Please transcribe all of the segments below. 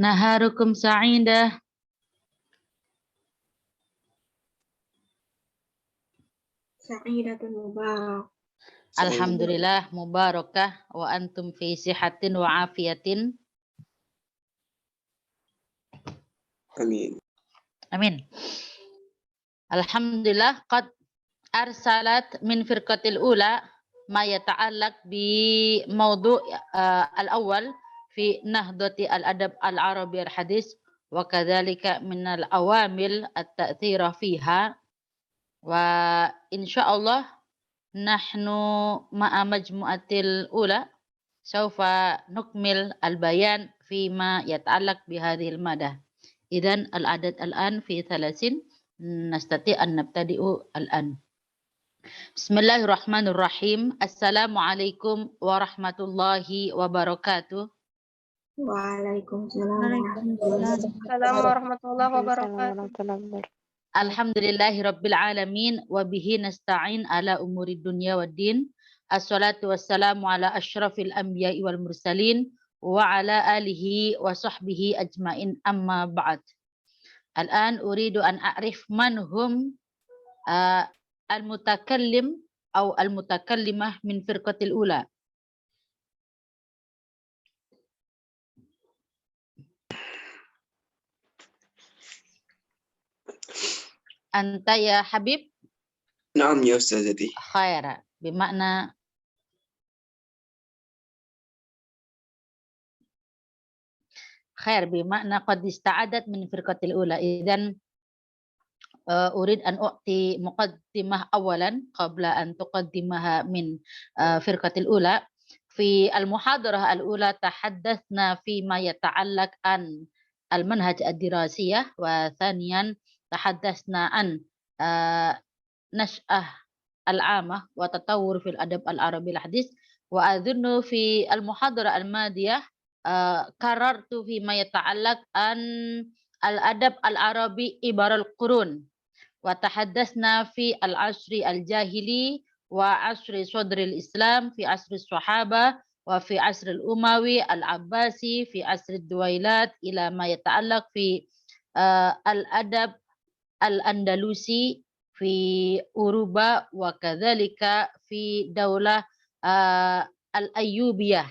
Naharukum sa'idah. Sa'idatun mubarak. Alhamdulillah mubarakah wa antum fi sihatin wa afiyatin. Amin. Amin. Alhamdulillah qad arsalat min firqatil ula ma yata'allaq bi mawdu' al-awwal fi nahdati al-adab al-arabi al-hadis wa kadzalika min al-awamil at-ta'thira fiha wa insyaallah nahnu ma'a majmu'atil ula sawfa nukmil al-bayan fima yata'allaq bi hadhil madah. Idzan al-adad al-an fi 30 nastati an nabtadi'u al-an. Bismillahirrahmanirrahim. Assalamualaikum warahmatullahi wabarakatuh. Waalaikumsalam. Assalamualaikum warahmatullahi wabarakatuh. Alhamdulillahi rabbil alamin wa bihi nasta'in ala umuri dunya waddin. Assalatu wassalamu ala asyrafil anbiya'i wal mursalin wa ala alihi wa sahbihi ajmain amma ba'd. Al-an uridu an a'rif man hum al-mutakallim atau al-mutakallimah min firqatil ula. Anta ya Habib? Naam ya Ustazati. Khaira. Bermakna khair bermakna qad ista'adat min firqatil ula. Idzan urid an u'ti muqaddimah awalan qabla an tuqaddimaha min firqatil ula. Fi al-muhadarah al-ula tahaddatsna fi ma yata'allaq an al-manhaj ad-dirasiyah wa thaniyan tahaddatsna an nash'ah al-amah wa tatawur fil adab al-arabi al-hadis wa adhunnu fi al-muhadarah al-madiyah qarartu fi ma yata'allaq an al-adab al-arabi ibaral qurun wa tahaddatsna fi al-asri al-jahili wa asri sadril islam fi asri sahaba wa fi asri al-umawi al-abbasi fi asri duwailat ila ma yata'allaq fi al-adab al-andalusi fi uruba wa kadzalika fi daulah al-ayyubiyah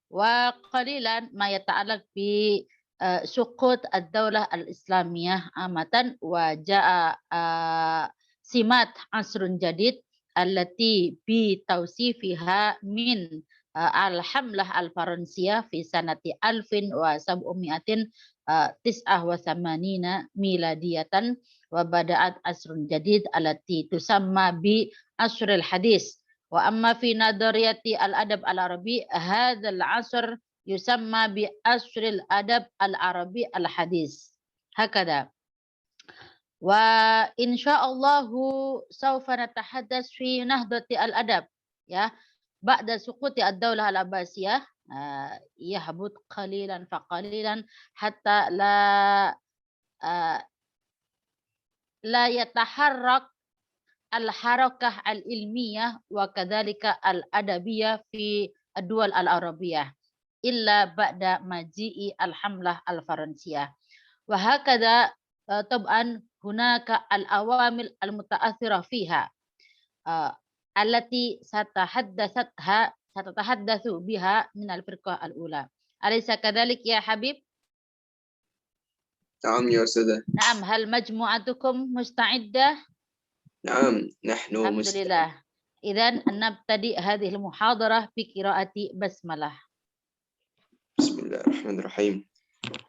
wa qalilan ma yata'allaq bi suqut ad-daulah al-islamiyah amatan wa jaa simat asrun jadid allati bi tawsifiha min al-hamlah al-faransiyah fi sanati 1789 miladiyatan wa bada'at asrun jadid allati tusamma bi asrul hadis wa amma fi nadariyati al-adab al-arabi hadzal asr yusamma bi asril adab al-arabi al-hadis hakada wa insyaallahu sawfa natahaddas fi nahdati al-adab ya ba'da suquti ad-daulah al-abbasiyah yahbut qalilan faqalilan hatta la yataharrak al-harakah al-ilmiyah wa kadzalika al-adabiyah fi ad-duwal al-arabiyah illa ba'da maji'i al-hamlah al-faransiyah wa hakadha tab'an hunaka al-awamil al-muta'athirah fiha allati satahaddatsu biha min al-firqah al-ula. Alaysa kadzalik ya Habib? Naam ya Ustazah. Naam, hal majmu'atukum musta'iddah? Naam, nahnu Alhamdulillah. Idzan nabtadi hadhihi al-muhadarah bi qiraati basmalah. Bismillahirrahmanirrahim.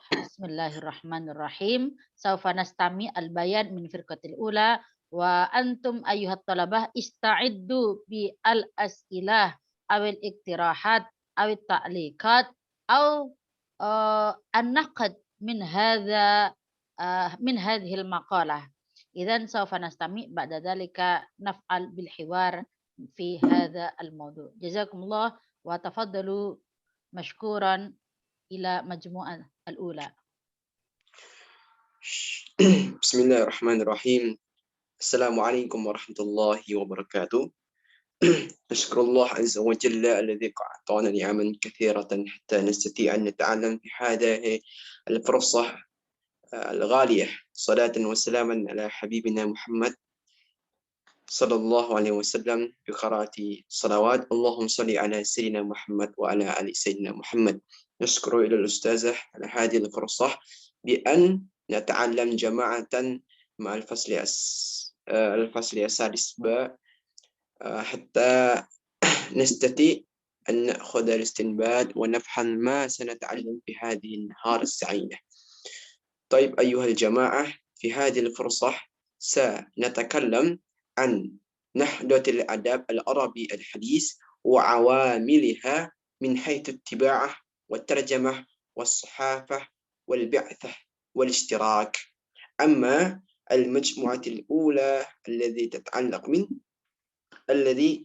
Bismillahirrahmanirrahim. Sawfa nastami al-bayan min firqatil ula wa antum ayyuhat talabah ista'iddu bi al-as'ilah awil iktirahat awil ta'liqat aw an-naqd min hadhihi al-maqalah. Idzan sawfa nastami ba'da dzalika naf'al bil hiwar fi hadha al-mawdu'. Jazakumullah wa tafaddalu mashkuran ila majmu'ah al-ula. Bismillahirrahmanirrahim. Assalamualaikum warahmatullahi wabarakatuh. نشكر الله عز وجل الذي أعطانا نعما كثيرة حتى نستطيع أن نتعلم في هذه الفرصة الغالية. صلاة وسلاما على حبيبنا محمد صلى الله عليه وسلم بقراءة صلوات اللهم صل على سيدنا محمد وعلى آل سيدنا محمد. نشكر إلى الأستاذة على هذه الفرصة بأن نتعلم جماعة مع الفصل السادس حتى نستطيع أن نأخذ الاستنباط ونفهم ما سنتعلم في هذه النهار السعيدة. طيب أيها الجماعة، في هذه الفرصة سنتكلم عن نهضة الأدب العربي الحديث وعواملها من حيث الطباعة والترجمة والصحافة والبعثة والاشتراك. أما المجموعة الأولى الذي تتعلق من الذي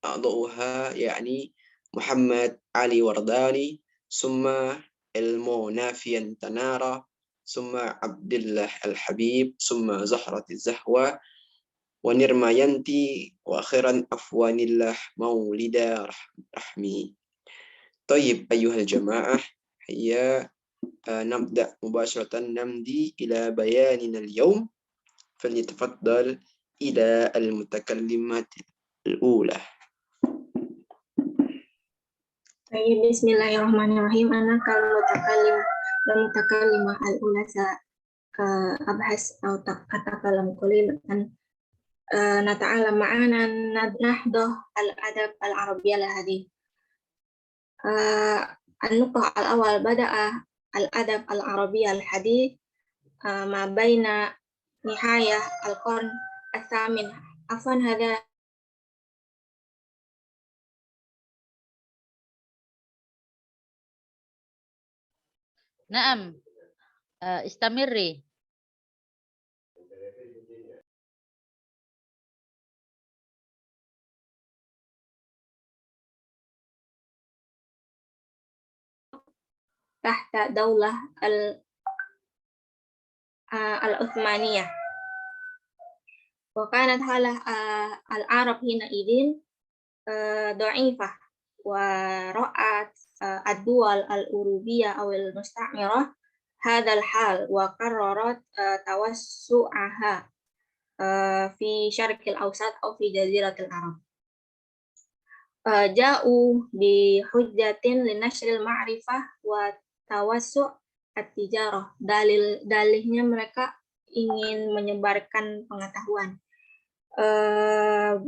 أعضاؤها يعني محمد علي ورداني، ثم المنافيا تنارة، ثم عبد الله الحبيب، ثم زهرة الزهوة ونرمينتي، وأخيرا أفوان الله مولد رحمي. طيب أيها الجماعة، هيا نبدأ مباشرة نمضي إلى بياننا اليوم. فليتفضل إلى المتكلمة الأولى. Bismillahirrahmanirrahim. Ana المتكلمة الأولى سأبحث أو أتكلم قليلا نتعلم معنا نهضة الأدب العربي الحديث. النقطة الأول، بدأ الأدب العربي الحديث ما بين نهاية القرن الثامن. عفوا هذا نعم، استمري. تحت دولة العثمانية، وكانت حالة العرب حينئذ ضعيفة، ورأت الدول الأوروبية أو المستعمرة هذا الحال وقررت توسعها في شرق الأوسط أو في جزيرة العرب. جاءوا بحجة لنشر المعرفة وتوسع التجارة. Dalihnya mereka ingin menyebarkan pengetahuan.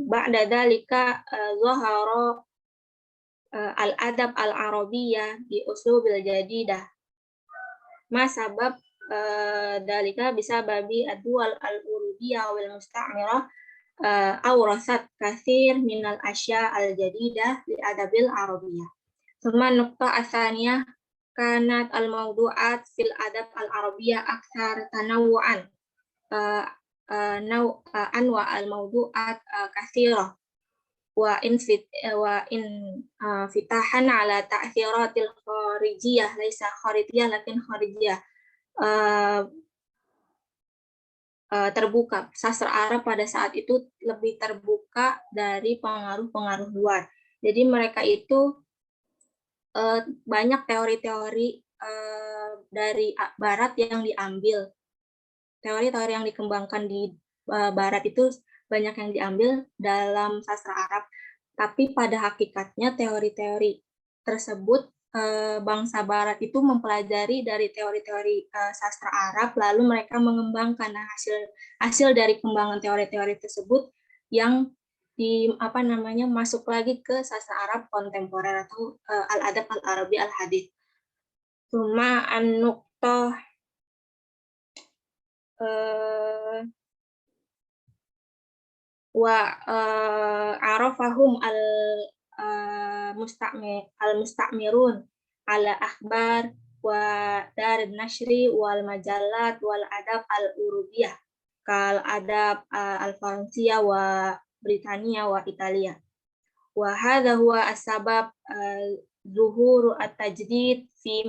Ba'da dzalika zahara al-adab al-arabiyyah bi uslubil jadidah. Ma sabab dalika bisababi ad-duwal al-urubiyyah wal musta'mirah awrasat katsir minal asya al-jadidah li adabil arabiyyah. Thumma nuqta atsaniyah kanat al-mawdu'at fil adab al-arabiyyah aktsar tanawwu'an. Anwa al-mawdu'at katsirah wa fitahan ala ta'thiratil kharijiyah laisa kharijiyah lakin kharijiyah. Terbuka. Sastra Arab pada saat itu lebih terbuka dari pengaruh-pengaruh luar. Jadi mereka itu banyak teori-teori dari Barat yang diambil. Teori-teori yang dikembangkan di Barat itu banyak yang diambil dalam sastra Arab. Tapi pada hakikatnya teori-teori tersebut bangsa Barat itu mempelajari dari teori-teori sastra Arab, lalu mereka mengembangkan hasil dari kembangan teori-teori tersebut yang masuk lagi ke sastra Arab kontemporer atau al-adab al-arabi al-hadits. Cuma an-nuqtah wa arafahum al-musta'mirun ala akhbar wa dar nashri wal majalat wal adab al-urubiyah kal adab al-Faransiyah wa Britania wa Italia. Wa hadha huwa as-sabab zuhur at-tajdid fi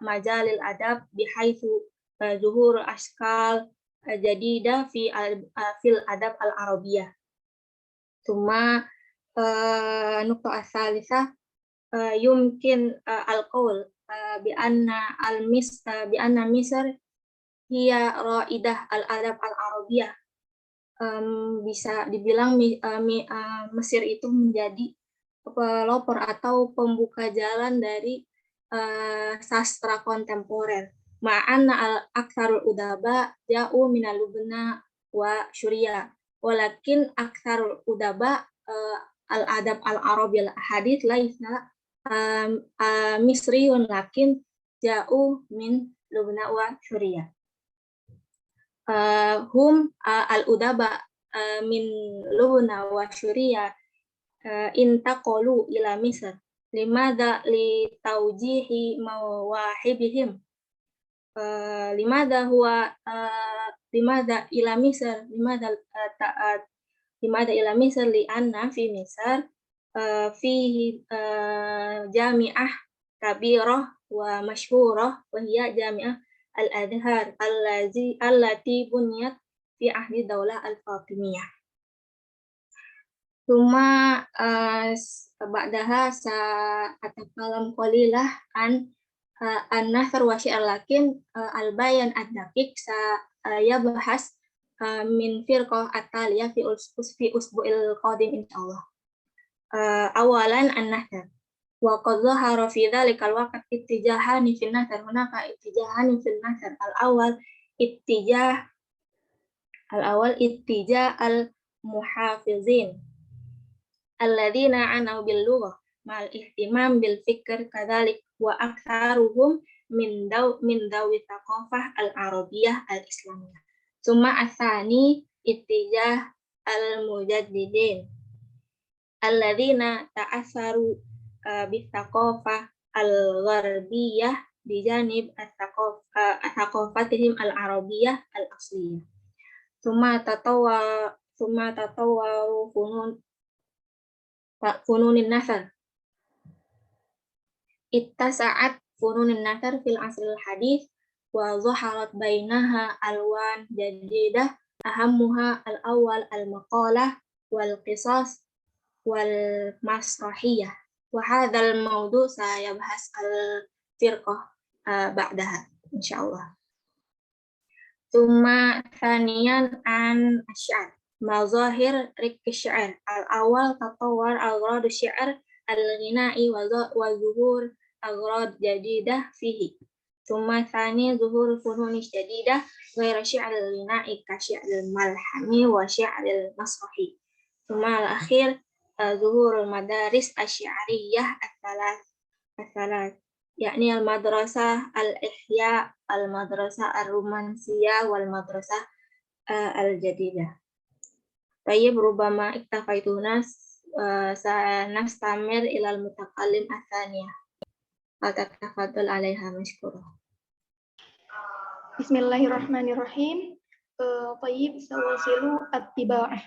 majalil adab bihaitsu zuhur ashkal jadida fil adab al-arabiyah. Thumma nukta as-salisah yumkin al-qawl bi anna Misr hiya raidah al-adab al-arabiyah. Bisa dibilang Mesir itu menjadi pelopor atau pembuka jalan dari sastra kontemporer. Ma'anna al-aktsarul udaba ja'u minal Lubna wa Syria. Walakin aktsarul udaba al-adab al-arabi al-hadits laisa misriyun lakin ja'u min Lubna wa Syria. Hum al-udaba min Lubna wa Syria intaqalu ila Misr limada li taujihi mawahibihim limada ila Misr limada ila Misr li anna fi Misr fihi jami'ah kabirah wa masyhurah wa hiya jami'ah al-Azhar allati bunyat fi ahdi daulah al-Fatimiyah. Thumma ba'daha sa'atakalam qalilah an an-nasr wa syi'r lakin al-bayan ad-daqiq yabhas min firqah at-taliyah fi usbu'il qadim insyaallah. Awalan an-nasr wa qad zahara fi dhalikal waqt ittijahani fil nasr. Hunaka ittijahani fil nasr. Al-awwal ittijah al-muhafizin alladzina anau bil lughah ma'al ihtimam bil fikr kadzalik wa aktsaruhum min dawi thaqafah al-arabiyyah al-islamiyah. Summa asani ittijah al-mujaddidin alladzina ta'assaru bis thaqafah al-gharbiyyah bijanib thaqafatihim al-arabiyyah al-asliyah. Summa tatawwa fununin nasr. Ittasa'at fununin nasr fil asril hadits wa zaharat bainaha alwan jadidah ahammuha al-awwal al-maqalah wal qisas wal masrahiyah. Wa hadzal mawdu' sayabhas al-firqah ba'daha insyaallah. Tsumma thaniyan an asy-syi'r. Mazahir rikki syi'r. Al-awwal tatawwur aghrad syi'r al-ghina'i wa zuhur aghrad jadidah fihi. Tsumma tsani zuhur funun jadidah ghairu syi'r al-ghina'i ka syi'r al-malhami wa syi'r al-masrahi. Tsumma al-akhir zuhur al-madaris asy-syi'riyah as-salat yakni al-madrasah al-ihya, al-madrasah ar-romansiyah wal madrasah al-jadidah. Tayyib rubama iktafaituna sanastamir ilal mutakallim atsaniyah. Fatatafadhal 'alaiha mashkurah. Bismillahirrahmanirrahim. Tayyib sawasilu at-tiba'ah.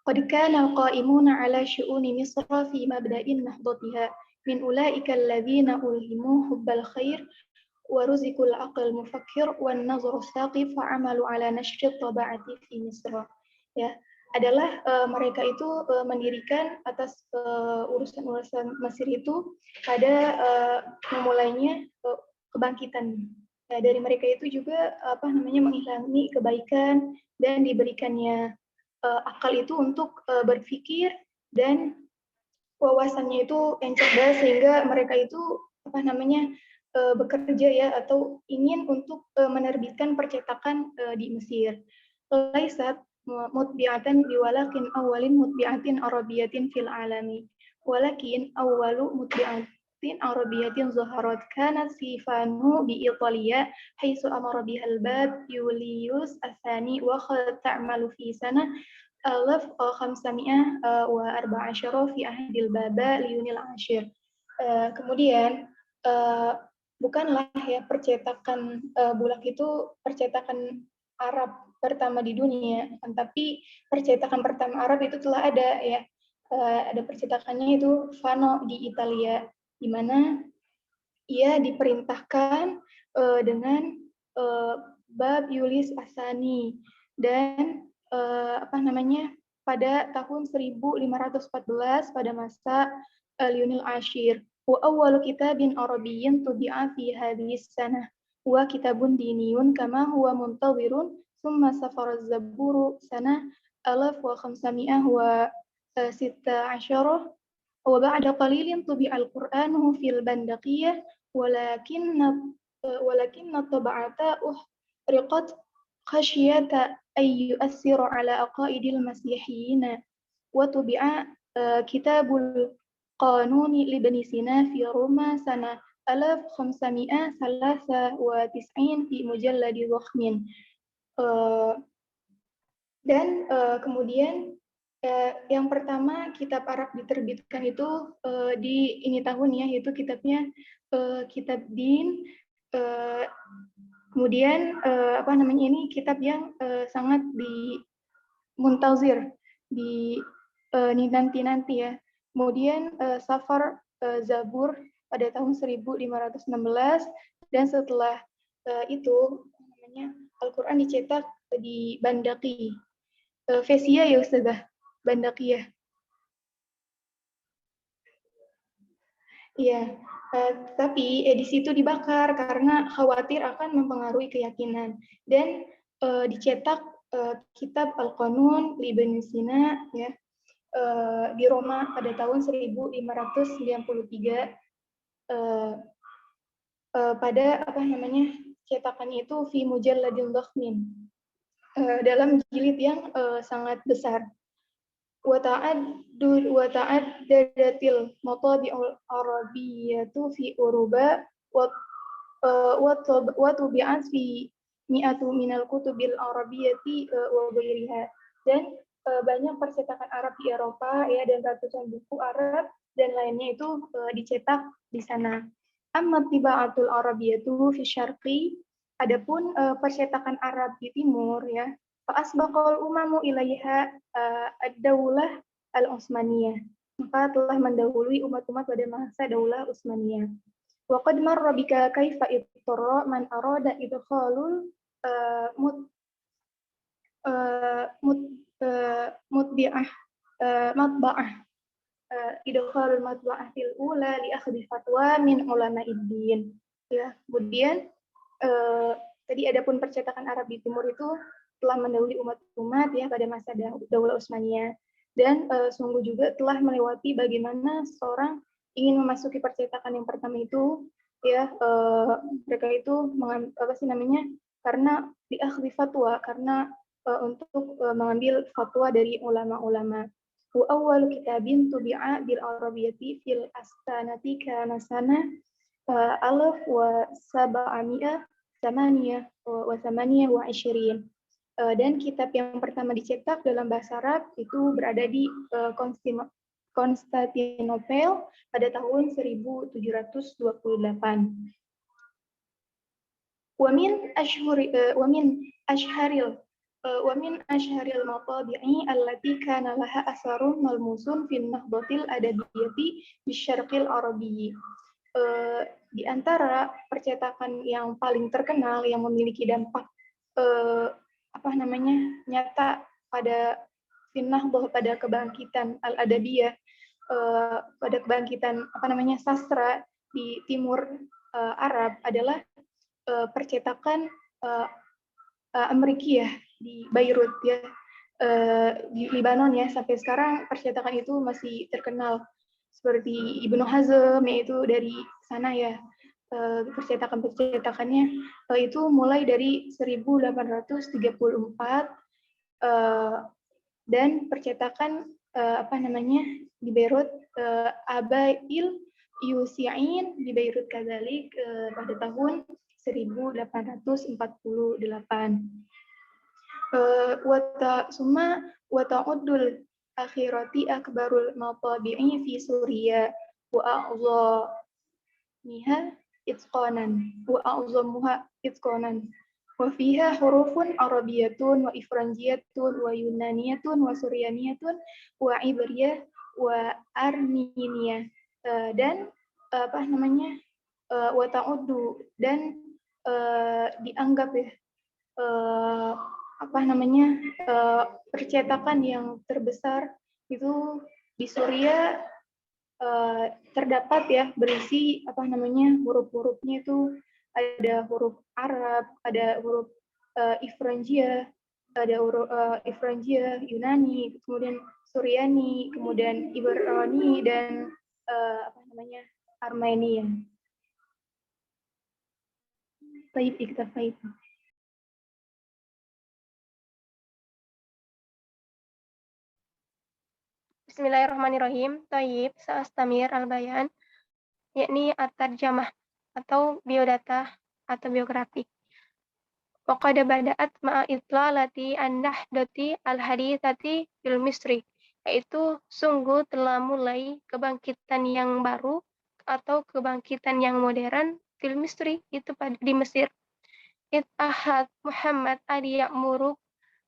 Qad kana al-qa'imuna 'ala syu'uni Misr fi mabda'in nahdatiha min ulaika alladhina ulhimu hubbal khair wa ruzikul aql mufakkir wan nazar saqif fa amalu 'ala nashri taba'ati fi Misr. Ya, adalah mereka itu mendirikan atas urusan-urusan Mesir itu pada memulainya kebangkitan. Ya, dari mereka itu juga mengilhami kebaikan dan diberikannya akal itu untuk berpikir dan wawasannya itu yang cerdas sehingga mereka itu bekerja ya atau ingin untuk menerbitkan percetakan di Mesir. Laisat mutbi'atan biwalakin awalin mutbi'atin arabiyatin fil alami walakin awalu mutbi'atin arabiyatin zaharat kanat sifanu bi Italia haitsu amara bihal bab Julius Atsani wa khalat ta'malu fi sanah 1514 fi ahdil Baba Liyunil Ashir. Kemudian bukanlah ya percetakan bulak itu percetakan Arab pertama di dunia, tapi percetakan pertama Arab itu telah ada ya, ada percetakannya itu Fano di Italia, di mana ia diperintahkan dengan bab Yulis Asani, dan pada tahun 1514 pada masa Lionel Ashir. Wa awwalu kitabin Arabiyyin tubi'a fi hadhihi sanah wa kitabun diniyun kama huwa muntawirun thumma safara az-zaburu sanah 1516 wa ba'da qalilin tubi'a al-Qur'anu fil Bandaqiyah walakinna tab'ata uhriqat khasyata ay yu'assiru ala aqaidil masihiyyin wa tubi'a kitabul qanuni libni Sina fi Roma sana 1593 fi mujalladi dhakhmin. Dan kemudian yang pertama kitab Arab diterbitkan itu di ini tahun ya, yaitu kitabnya kitab Din. Kemudian ini kitab yang sangat muntazir, nanti ya. Kemudian Safar Zabur pada tahun 1516, dan setelah itu Al-Quran dicetak di Bandaqi. Fesia ya Ustazah, Bandaqiyah. Iya, tapi edisi itu dibakar karena khawatir akan mempengaruhi keyakinan, dan dicetak kitab Al-Qanun Ibn Sina ya di Roma pada tahun 1593 pada cetakannya itu fi mujalladil dhakhmin, dalam jilid yang sangat besar. Wa ta'addadatil matabi'ul arabiyyatu fi Uruba wa tubi'at fi mi'atu minal kutubil arabiyyati wa ghairiha. Dan banyak percetakan Arab di Eropa ya, dan ratusan buku Arab dan lainnya itu dicetak di sana. Amma tibaatul arabiyyatu fi syarqi, adapun percetakan Arab di timur ya, fa'asbaqal umamu ilaiha ad-daulah al-Utsmaniyah, maka telah mendahului umat-umat pada masa Daulah Utsmaniyah. Wa qad marra bika kaifa ittara man arada idkhalul matba'ah idkhalul matba'ah fil ula li akhdhi fatwa min ulama'id-din. Ya, kemudian tadi adapun percetakan Arab di timur itu telah mendahului umat-umat ya pada masa Daulah Utsmaniyah, dan sungguh juga telah melewati bagaimana seorang ingin memasuki percetakan yang pertama itu ya, mereka itu karena diakhdi fatwa, karena untuk mengambil fatwa dari ulama-ulama. Wa awwalu kitabin tubi'a bil arabiyyati fil astanati kana sana 1728. Dan kitab yang pertama dicetak dalam bahasa Arab itu berada di Konstantinopel pada tahun 1728. Wa min ashharil matabi'i allati kana laha asarun malmusun fin nahdatil adabiyyati bisyarqil arabiyyi. Di antara percetakan yang paling terkenal yang memiliki dampak nyata pada Nahdah, pada kebangkitan al-adabiyah, pada kebangkitan sastra di timur Arab adalah percetakan Amerikiyah di Beirut ya, di Lebanon ya. Sampai sekarang percetakan itu masih terkenal, seperti Ibnu Hazm yaitu dari sana ya. Percetakannya itu mulai dari 1834, dan percetakan di Beirut, Abail Yusi'in di Beirut kadzalik pada tahun 1848. Wa ta'uddul akhirati akbarul matabi'i fi Suriya wa a'zamiha itqanan wa fiha hurufun arabiyatun wa ifranjiyatun wa yunaniyatun wa suryaniyatun wa ibriyah wa arminiyah. Dan wa ta'uddu, dan dianggap ya, eh, percetakan yang terbesar itu di Suriah terdapat ya berisi huruf-hurufnya itu ada huruf Arab, ada huruf Ifranjiyah, ada huruf Ifranjiyah, Yunani, kemudian Suryani, kemudian Ibrani dan Armenia. Baik, iktafait. Bismillahirrahmanirrahim. Tayyib, Sa'astamir al-Bayan, yakni at-tarjamah atau biodata atau biografi. Wa qad bada'at ma'a itlalati an-nahdati al-hadithati fil Misri, yaitu sungguh telah mulai kebangkitan yang baru atau kebangkitan yang modern fil Misri, itu di Mesir. It ahad Muhammad Ali ya'muru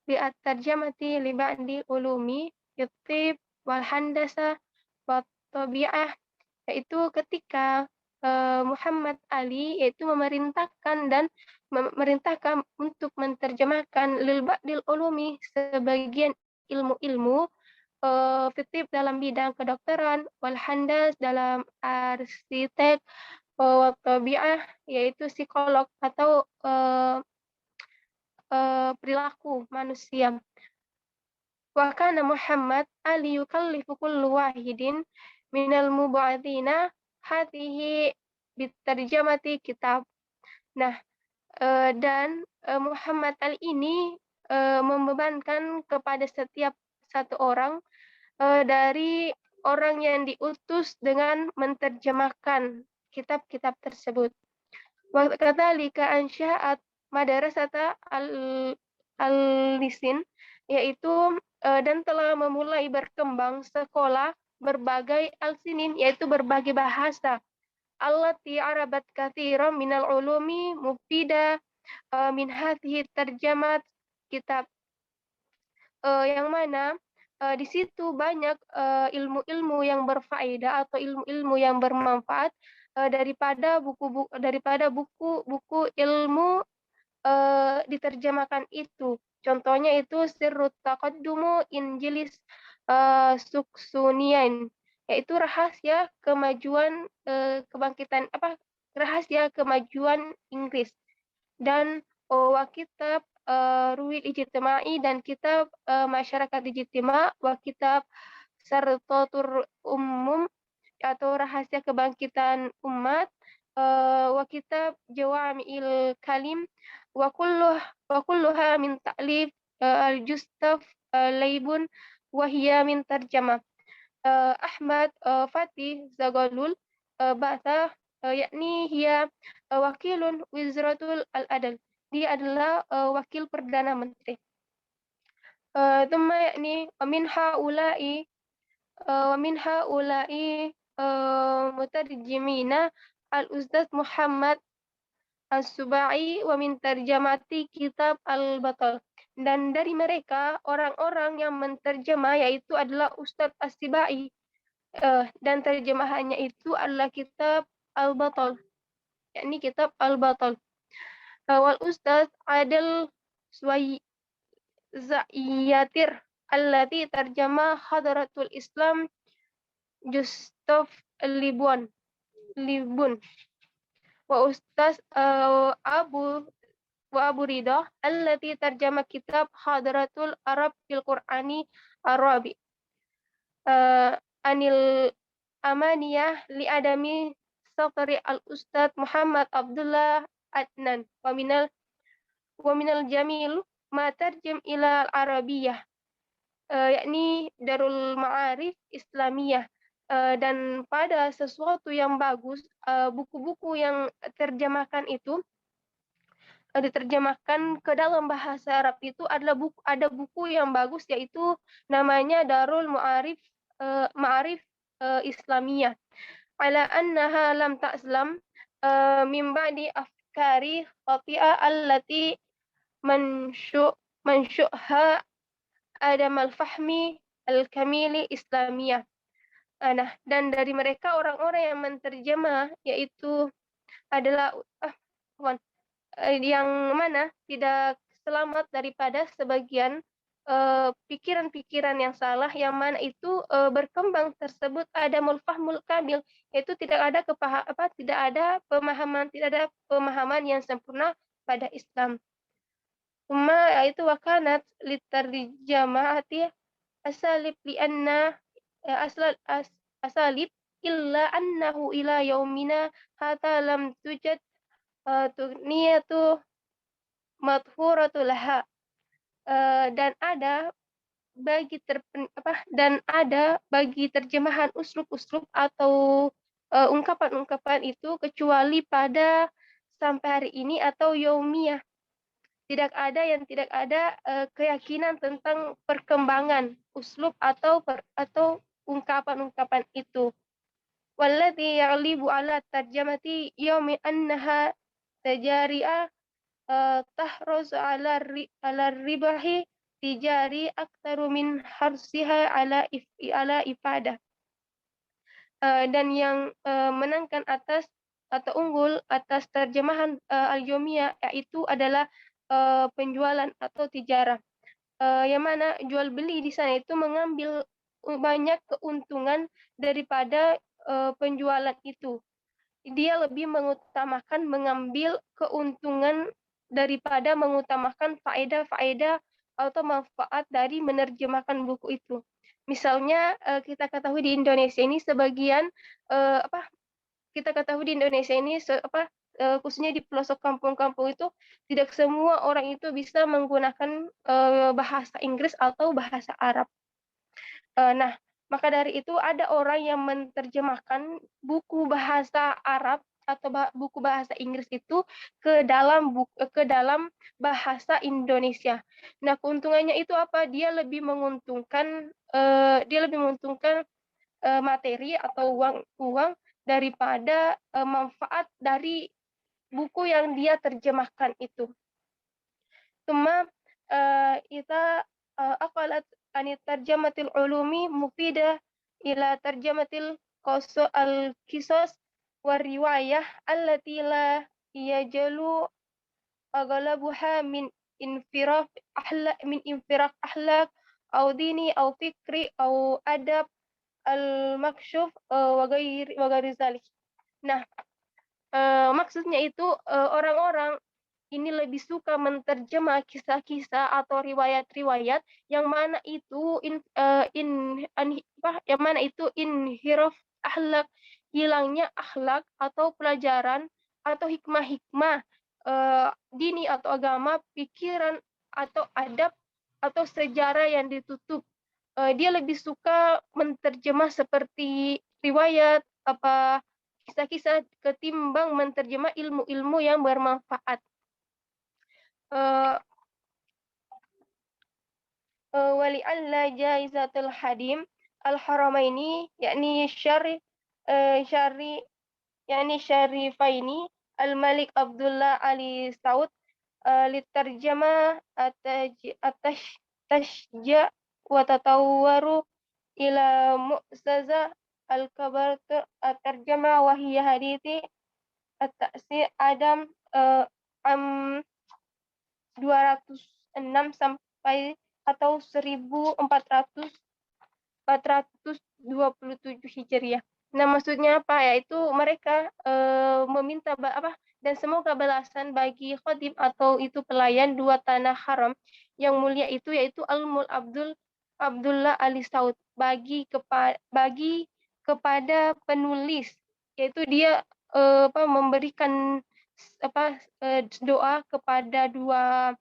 bi at-tarjamati li ba'di ulumi yutib wal handasa wa tabi'ah, yaitu ketika Muhammad Ali yaitu memerintahkan untuk menerjemahkan lil ba'dil ulumi sebagian ilmu-ilmu fitib dalam bidang kedokteran, wal handas dalam arsitek, wa tabi'ah yaitu psikolog atau perilaku manusia. Wa kana Muhammad Ali yukallifu kullu wahidin minal mub'adzina hatihi bitarjamati kitab. Nah, dan Muhammad Ali ini membebankan kepada setiap satu orang dari orang yang diutus dengan menerjemahkan kitab-kitab tersebut. Wa kadzalika ansya'at madrasata al-lisin, yaitu dan telah memulai berkembang sekolah berbagai al-sinin, yaitu berbagai bahasa. Allati arabat katsiran minal ulumi mufida min hadhihi tarjamat kitab, yang mana di situ banyak ilmu-ilmu yang berfaedah atau ilmu-ilmu yang bermanfaat daripada buku-buku ilmu diterjemahkan itu. Contohnya itu Sirrut Taqaddumu Injilis Suksunian, yaitu rahasia kemajuan rahasia kemajuan Inggris, dan wa kitab Ruwil Ijtimai, dan kitab Masyarakat Ijtima, wa kitab Sartotur Umum atau rahasia kebangkitan umat, wa kitab Jawami'il Kalim, wa kulluha min ta'lif al-Justaf Laibun wa hiya min tarjamah Ahmad Fatih Zagalul Ba'tha, yakni hiya wakilun wizratul al-adl, dia adalah wakil Perdana Menteri. Thumma yakni min haula'i mutarjimina al-Ustaz Muhammad As-Subai wa min tarjamati kitab al-Batal, dan dari mereka orang-orang yang menterjemah yaitu adalah Ustaz As-Subai, dan terjemahannya itu adalah kitab al-Batal, yakni kitab al-Batal. Wal Ustaz Adil Zaiyatir allati tarjama Hadaratul Islam Gustav Libun, wa Ustaz Abu Rida allati tarjama kitab Hadaratul Arab fil Qur'ani Arabi anil amaniyah li adami safari al-Ustaz Muhammad Abdullah Adnan wa minal jamil ma tarjam ila al-Arabiyah, yakni Darul Ma'arif Islamiyah, dan pada sesuatu yang bagus, buku-buku yang terjemahkan itu diterjemahkan ke dalam bahasa Arab itu adalah ada buku yang bagus, yaitu namanya Darul Ma'arif Islamiyah, ala annaha lam ta'slam min ba'di afkari khati'ah allati manshu'ha Adam al-Fahmi al-Kamili Islamiyah. Nah, dan dari mereka orang-orang yang menterjemah yaitu adalah yang mana tidak selamat daripada sebagian pikiran-pikiran yang salah yang mana itu berkembang tersebut ada mulfahmul kamil, yaitu tidak ada tidak ada pemahaman yang sempurna pada Islam. Yaitu wakanat litarjamahati asalib lianna asalib illa annahu ila yaumina hatta lam tujad tugniyatu madhuratu laha. Dan ada bagi terjemahan uslub-uslub atau ungkapan-ungkapan itu kecuali pada sampai hari ini atau yaumiyah. Tidak ada keyakinan tentang perkembangan uslub atau ungkapan-ungkapan itu. Walladhi ya'libu ala tarjamati yaumi annaha tajari'a tahroz ala ribahi tijari aktaru min harsiha ala ifadah. Dan yang menangkan atas atau unggul atas terjemahan al-Jomiyah yaitu adalah penjualan atau tijarah. Yang mana jual beli di sana itu mengambil banyak keuntungan daripada penjualan itu. Dia lebih mengutamakan mengambil keuntungan daripada mengutamakan faedah-faedah atau manfaat dari menerjemahkan buku itu. Misalnya kita ketahui di Indonesia ini sebagian khususnya di pelosok kampung-kampung itu tidak semua orang itu bisa menggunakan bahasa Inggris atau bahasa Arab. Nah, maka dari itu ada orang yang menerjemahkan buku bahasa Arab atau buku bahasa Inggris itu ke dalam bahasa Indonesia. Nah, keuntungannya itu apa? Dia lebih menguntungkan materi atau uang daripada manfaat dari buku yang dia terjemahkan itu. Cuma kita aqalat an tarjamatil ulumi mufidah ila tarjamatil al-qisas والرواية التي لا يجلو أغلبها من انفراف أخلاق أو ديني أو فكري أو أدب المكشوف وغير ذلك. Nah, maksudnya itu orang-orang ini lebih suka menerjemah kisah-kisah atau riwayat-riwayat yang mana itu inhiraf akhlak, hilangnya akhlak atau pelajaran atau hikmah-hikmah dini atau agama, pikiran atau adab atau sejarah yang ditutup. Dia lebih suka menerjemah seperti riwayat kisah-kisah ketimbang menerjemah ilmu-ilmu yang bermanfaat. Wali'alla jaizatul hadim al-haramaini yakni syarifaini al-Malik Abdullah Ali Saud litarjama at-tashja wa tatawwaru ila mu'zaza al-kabar at-tarjama wa hiya hadithi at-ta'sir Adam 206 sampai atau 1427 Hijriah. Nah, maksudnya apa? Yaitu mereka meminta dan semoga balasan bagi khatib atau itu pelayan dua tanah haram yang mulia itu yaitu Al-Mul Abdullah Ali Saud kepada penulis, yaitu dia memberikan doa kepada dua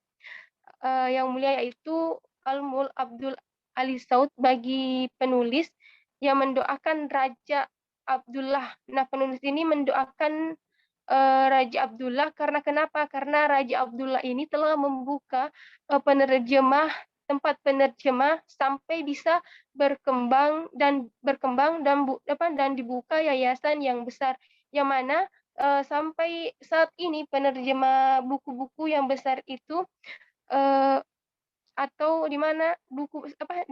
yang mulia yaitu Al-Mul Abdul Ali Saud bagi penulis yang mendoakan Raja Abdullah. Nah, penulis ini mendoakan Raja Abdullah karena kenapa? Karena Raja Abdullah ini telah membuka tempat penerjemah sampai bisa berkembang dan dibuka yayasan yang besar yang mana sampai saat ini penerjemah buku-buku yang besar itu atau di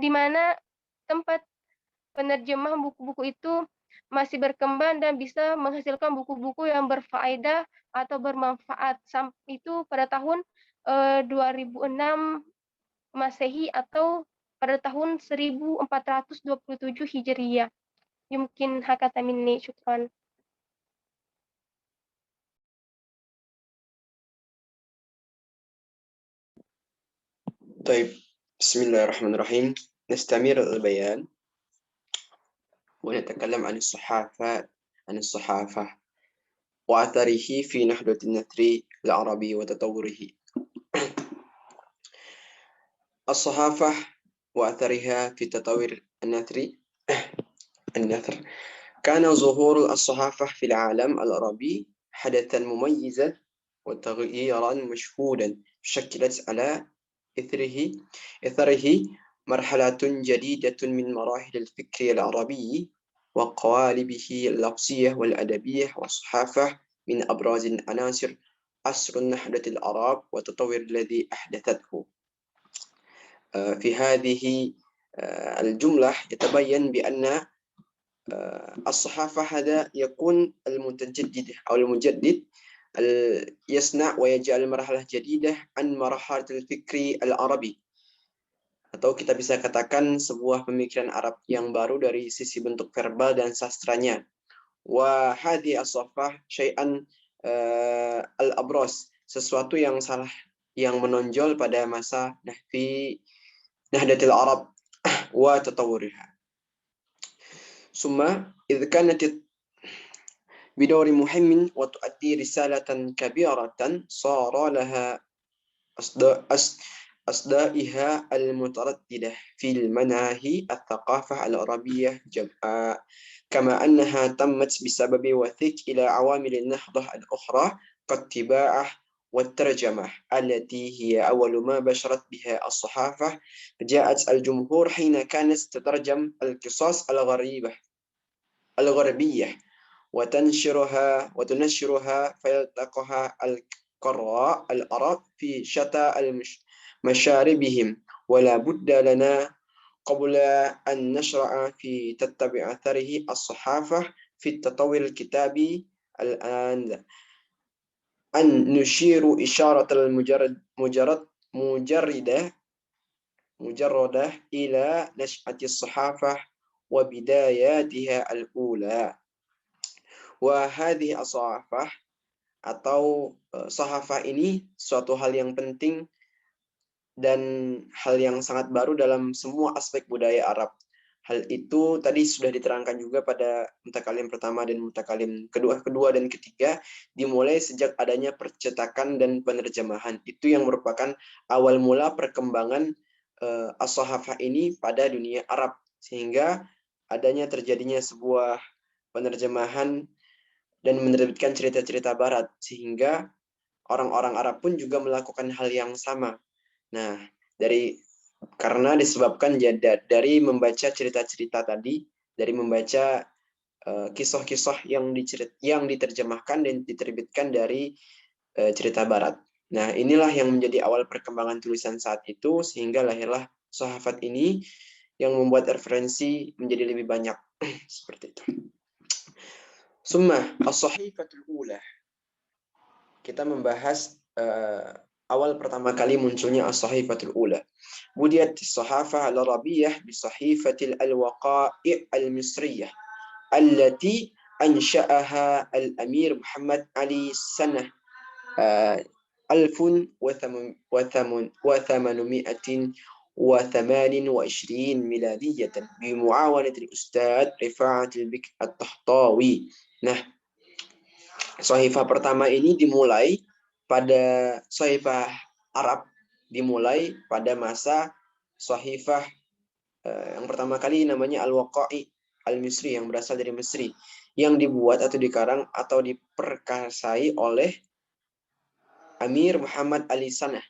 mana tempat penerjemah buku-buku itu masih berkembang dan bisa menghasilkan buku-buku yang berfaedah atau bermanfaat. Itu pada tahun 2006 Masehi atau pada tahun 1427 Hijriyah. Yumkin hakata minni, syukran. طيب بسم الله الرحمن الرحيم. نستمر البيان ونتكلم عن الصحافة وأثره في نهضة النثر العربي وتطوره. الصحافة وأثرها في تطور النثر. كان ظهور الصحافة في العالم العربي حدثا مميزا وتغييرا مشهودا شكلت على إثره مرحلة جديدة من مراحل الفكر العربي وقوالبه اللفظية والأدبية. والصحافة من أبرز عناصر عصر النهضة العرب والتطور الذي أحدثته. في هذه الجملة يتبين بأن الصحافة هذا يكون المتجدد أو المجدد يصنع ويجعل مرحلة جديدة عن مرحلة الفكر العربي, atau kita bisa katakan sebuah pemikiran Arab yang baru dari sisi bentuk verbal dan sastranya. Wa hadhi as-sahafah syai'an al-abros, sesuatu yang menonjol pada masa Nahdatil Arab wa tatawwuriha. Summa idh kanat bidawri muhimmin wa tu'addi risalatan kabiratan sara laha أصدائها المترددة في المناهي الثقافة العربية جمعاء، كما أنها تمت بسبب وثيق إلى عوامل النهضة الأخرى كالطباعة والترجمة التي هي أول ما بشرت بها الصحافة. جاءت الجمهور حين كانت تترجم القصص الغربية وتنشرها فيلتقها القراء العرب في شتى مشاربهم. ولا بد لنا قبل أن نشرع في تتبع أثره الصحافة في التطور الكتابي الآن أن نشير إشارة مجردة إلى نشأة الصحافة وبداياتها الأولى. وهذه الصحافة atau sahafah ini suatu hal yang penting dan hal yang sangat baru dalam semua aspek budaya Arab. Hal itu tadi sudah diterangkan juga pada mutakalim pertama dan mutakalim kedua dan ketiga, dimulai sejak adanya percetakan dan penerjemahan. Itu yang merupakan awal mula perkembangan as-sahafah ini pada dunia Arab, sehingga terjadinya sebuah penerjemahan dan menerbitkan cerita-cerita Barat, sehingga orang-orang Arab pun juga melakukan hal yang sama. Nah, karena disebabkan dari membaca cerita-cerita tadi, dari membaca kisah-kisah yang diterjemahkan dan diterbitkan dari cerita Barat. Nah, inilah yang menjadi awal perkembangan tulisan saat itu, sehingga lahirlah sahafat ini yang membuat referensi menjadi lebih banyak. Seperti itu. Summa as-sahifatul ula. Kita membahas awal pertama kali munculnya as-sahifatul ula. Budiyat as-sahafah al-arabiyyah bi sahifatil al-waqa'i' al-misriyah allati ansha'aha al-amir Muhammad Ali sanah 1828 ميلادية بمعاونة الأستاذ رفاعة البك الطهطاوي. Nah, sahifah pertama ini sahifah Arab dimulai pada masa sahifah yang pertama kali namanya Al-Waqa'i Al-Misri, yang berasal dari Mesri, yang dibuat atau dikarang atau diperkasai oleh Amir Muhammad Ali Sanah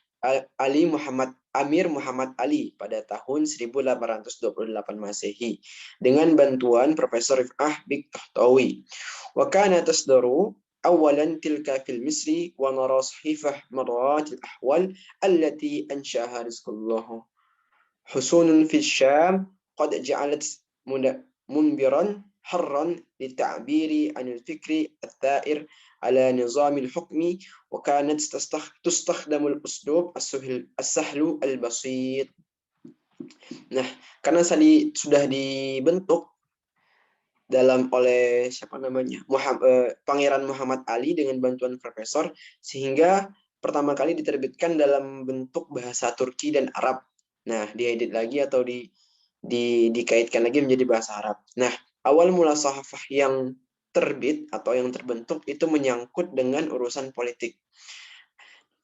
Amir Muhammad Ali pada tahun 1828 Masehi dengan bantuan Profesor Rif'ah Bik Tahtawi. Wa kana tasdaru awalan tilka fil Misri wa nara sahifah marrat al-ahwal allati anshaha rizqullah husunun fi Syam qad ja'alat munbiran حرا للتعبير عن الفكر الثائر على نظام الحكم وكانت تستخدم الأسلوب السهل البسيط. Nah, karena sudah dibentuk oleh Pangeran Muhammad Ali dengan bantuan profesor, sehingga pertama kali diterbitkan dalam bentuk bahasa Turki dan Arab. Nah, diedit lagi atau dikaitkan lagi menjadi bahasa Arab. Nah, awal mula sahafah yang terbit atau yang terbentuk itu menyangkut dengan urusan politik.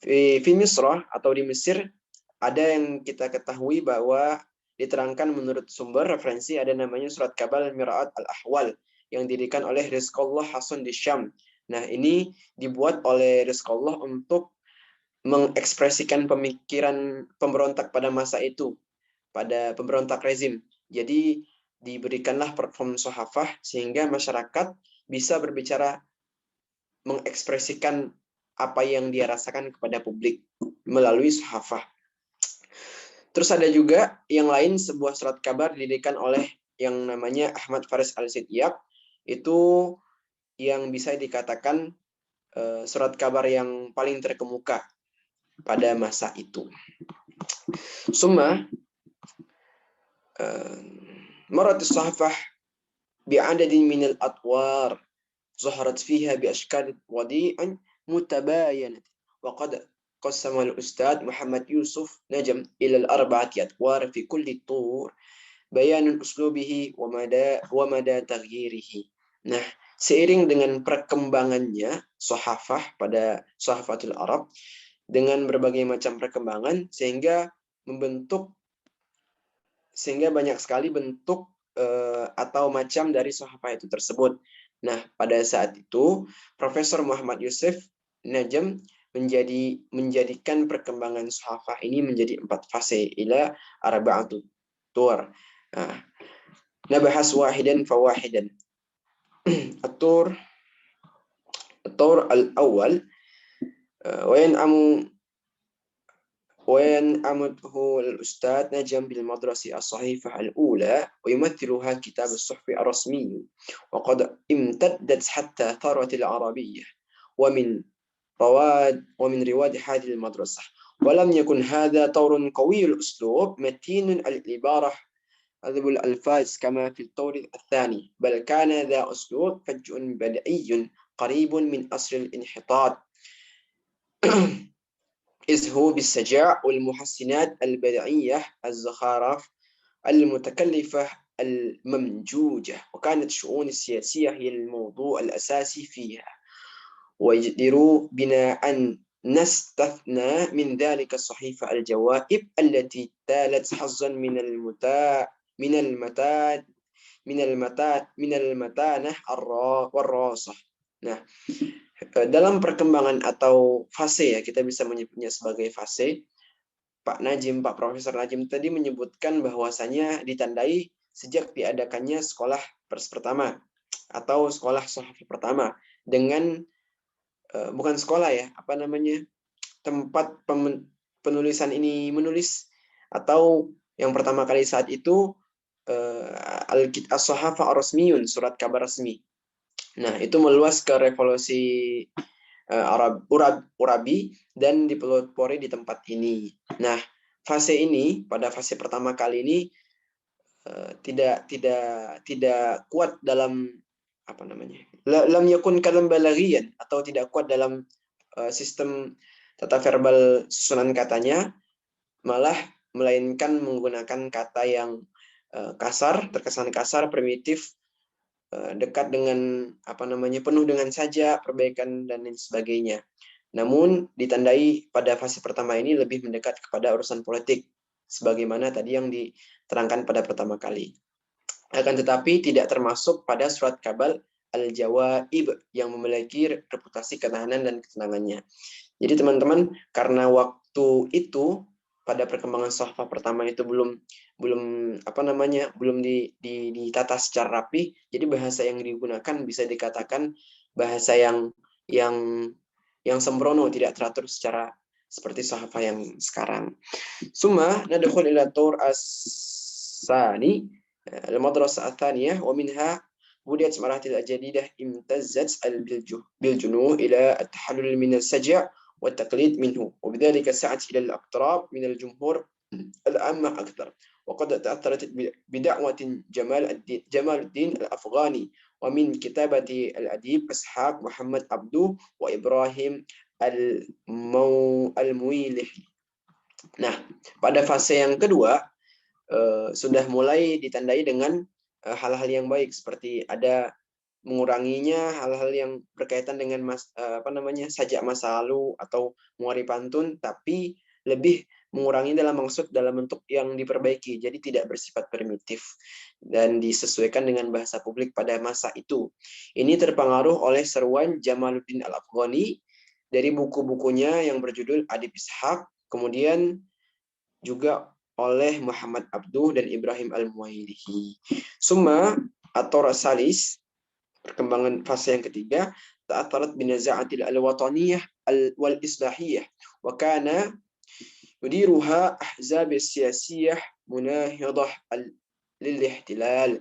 Di Misra atau di Mesir ada yang kita ketahui bahwa diterangkan menurut sumber referensi ada namanya surat kabar Mir'at al-Ahwal yang didirikan oleh Rizqullah Hasan di Syam. Nah, ini dibuat oleh Rizqullah untuk mengekspresikan pemikiran pemberontak pada masa itu, pada pemberontak rezim. Jadi diberikanlah platform sahafah sehingga masyarakat bisa berbicara, mengekspresikan apa yang dia rasakan kepada publik melalui sahafah. Terus ada juga yang lain, sebuah surat kabar didirikan oleh yang namanya Ahmad Faris Al-Siddiq, itu yang bisa dikatakan surat kabar yang paling terkemuka pada masa itu. Summa marat as-sahafah bi'adadin min al-atwar ظهرت فيها بأشكال وضيء متباينة وقد قسم الأستاذ محمد يوسف نجم إلى 4 أطوار في كل طور بيان أسلوبه ومدى تغييره. Nah, seiring dengan perkembangannya sahafah pada sahafatul Arab dengan berbagai macam perkembangan sehingga banyak sekali bentuk atau macam dari sahafah itu tersebut. Nah, pada saat itu Profesor Muhammad Yusuf Najm menjadikan perkembangan sahafah ini menjadi 4 fase ila arba'atu tur. Nabahas wahidan fawahidan. At-tur al-awwal وينعمده الأستاذ نجم بالمدرسة الصحيفة الأولى ويمثلها كتاب الصحف الرسمي وقد امتدت حتى ثروة العربية ومن رواد هذه المدرسة ولم يكن هذا طور قوي الأسلوب متين العبارة أذب الألفاظ كما في الطور الثاني بل كان ذا أسلوب فج بدئي قريب من أصل الانحطاط إذ هو بالسجاع والمحسنات البديعية الزخارف المتكلفة الممجوجة وكانت الشؤون السياسية هي الموضوع الأساسي فيها ويجدر بنا أن نستثنى من ذلك الصحيفة الجوائب التي تالت حظا من المتانة والراصة. Nah, dalam perkembangan atau fase, ya kita bisa menyebutnya sebagai fase, Pak Profesor Najm tadi menyebutkan bahwasanya ditandai sejak diadakannya sekolah pers pertama atau sekolah sahafah pertama dengan bukan sekolah ya, tempat penulisan ini menulis, atau yang pertama kali saat itu as-sahafah ar-rasmiyun, surat kabar resmi. Nah, itu meluas ke revolusi Urabi dan dipelopori di tempat ini. Nah, pada fase pertama kali ini tidak kuat dalam lam yakun kalam balaghiyan, atau tidak kuat dalam sistem tata verbal susunan katanya, melainkan menggunakan kata yang kasar, terkesan kasar, primitif, dekat dengan penuh dengan saja, perbaikan dan lain sebagainya. Namun ditandai pada fase pertama ini lebih mendekat kepada urusan politik sebagaimana tadi yang diterangkan pada pertama kali. Akan tetapi tidak termasuk pada surat kabar al-jawaib yang memiliki reputasi ketahanan dan ketenangannya. Jadi teman-teman, karena waktu itu pada perkembangan sahafah pertama itu belum ditata secara rapi, jadi bahasa yang digunakan bisa dikatakan bahasa yang sembrono, tidak teratur secara seperti sahafah yang sekarang. Summa nadkhul ila tur as-sani al-madrasah ats-tsaniyah wa minha بدأت مراحل الجديدة امتزت بالجنوح إلى التحلل من السجع والتقليد منه، وبذلك سعت إلى الأقطاب من الجمهور العامة أكثر. وقد تأثرت بدعوة جمال الدين الأفغاني ومن كتابة الأديب إسحاق محمد عبده وإبراهيم المويلحي. Nah, pada fase yang kedua sudah mulai ditandai dengan hal-hal yang baik, seperti ada menguranginya hal-hal yang berkaitan dengan sajak masa lalu atau muari pantun, tapi lebih mengurangi dalam bentuk yang diperbaiki, jadi tidak bersifat primitif dan disesuaikan dengan bahasa publik pada masa itu. Ini terpengaruh oleh seruan Jamaluddin Al-Afghani dari buku-bukunya yang berjudul Adib Ishaq, kemudian juga oleh Muhammad Abduh dan Ibrahim Al-Muwailihi. Summa atau Salis, perkembangan fase yang ketiga, ta'atharat binaza'atil al-wataniyah wal-islahiyah wa kana yudiruha ahzab siyasiyah munahidah lil-ihtilal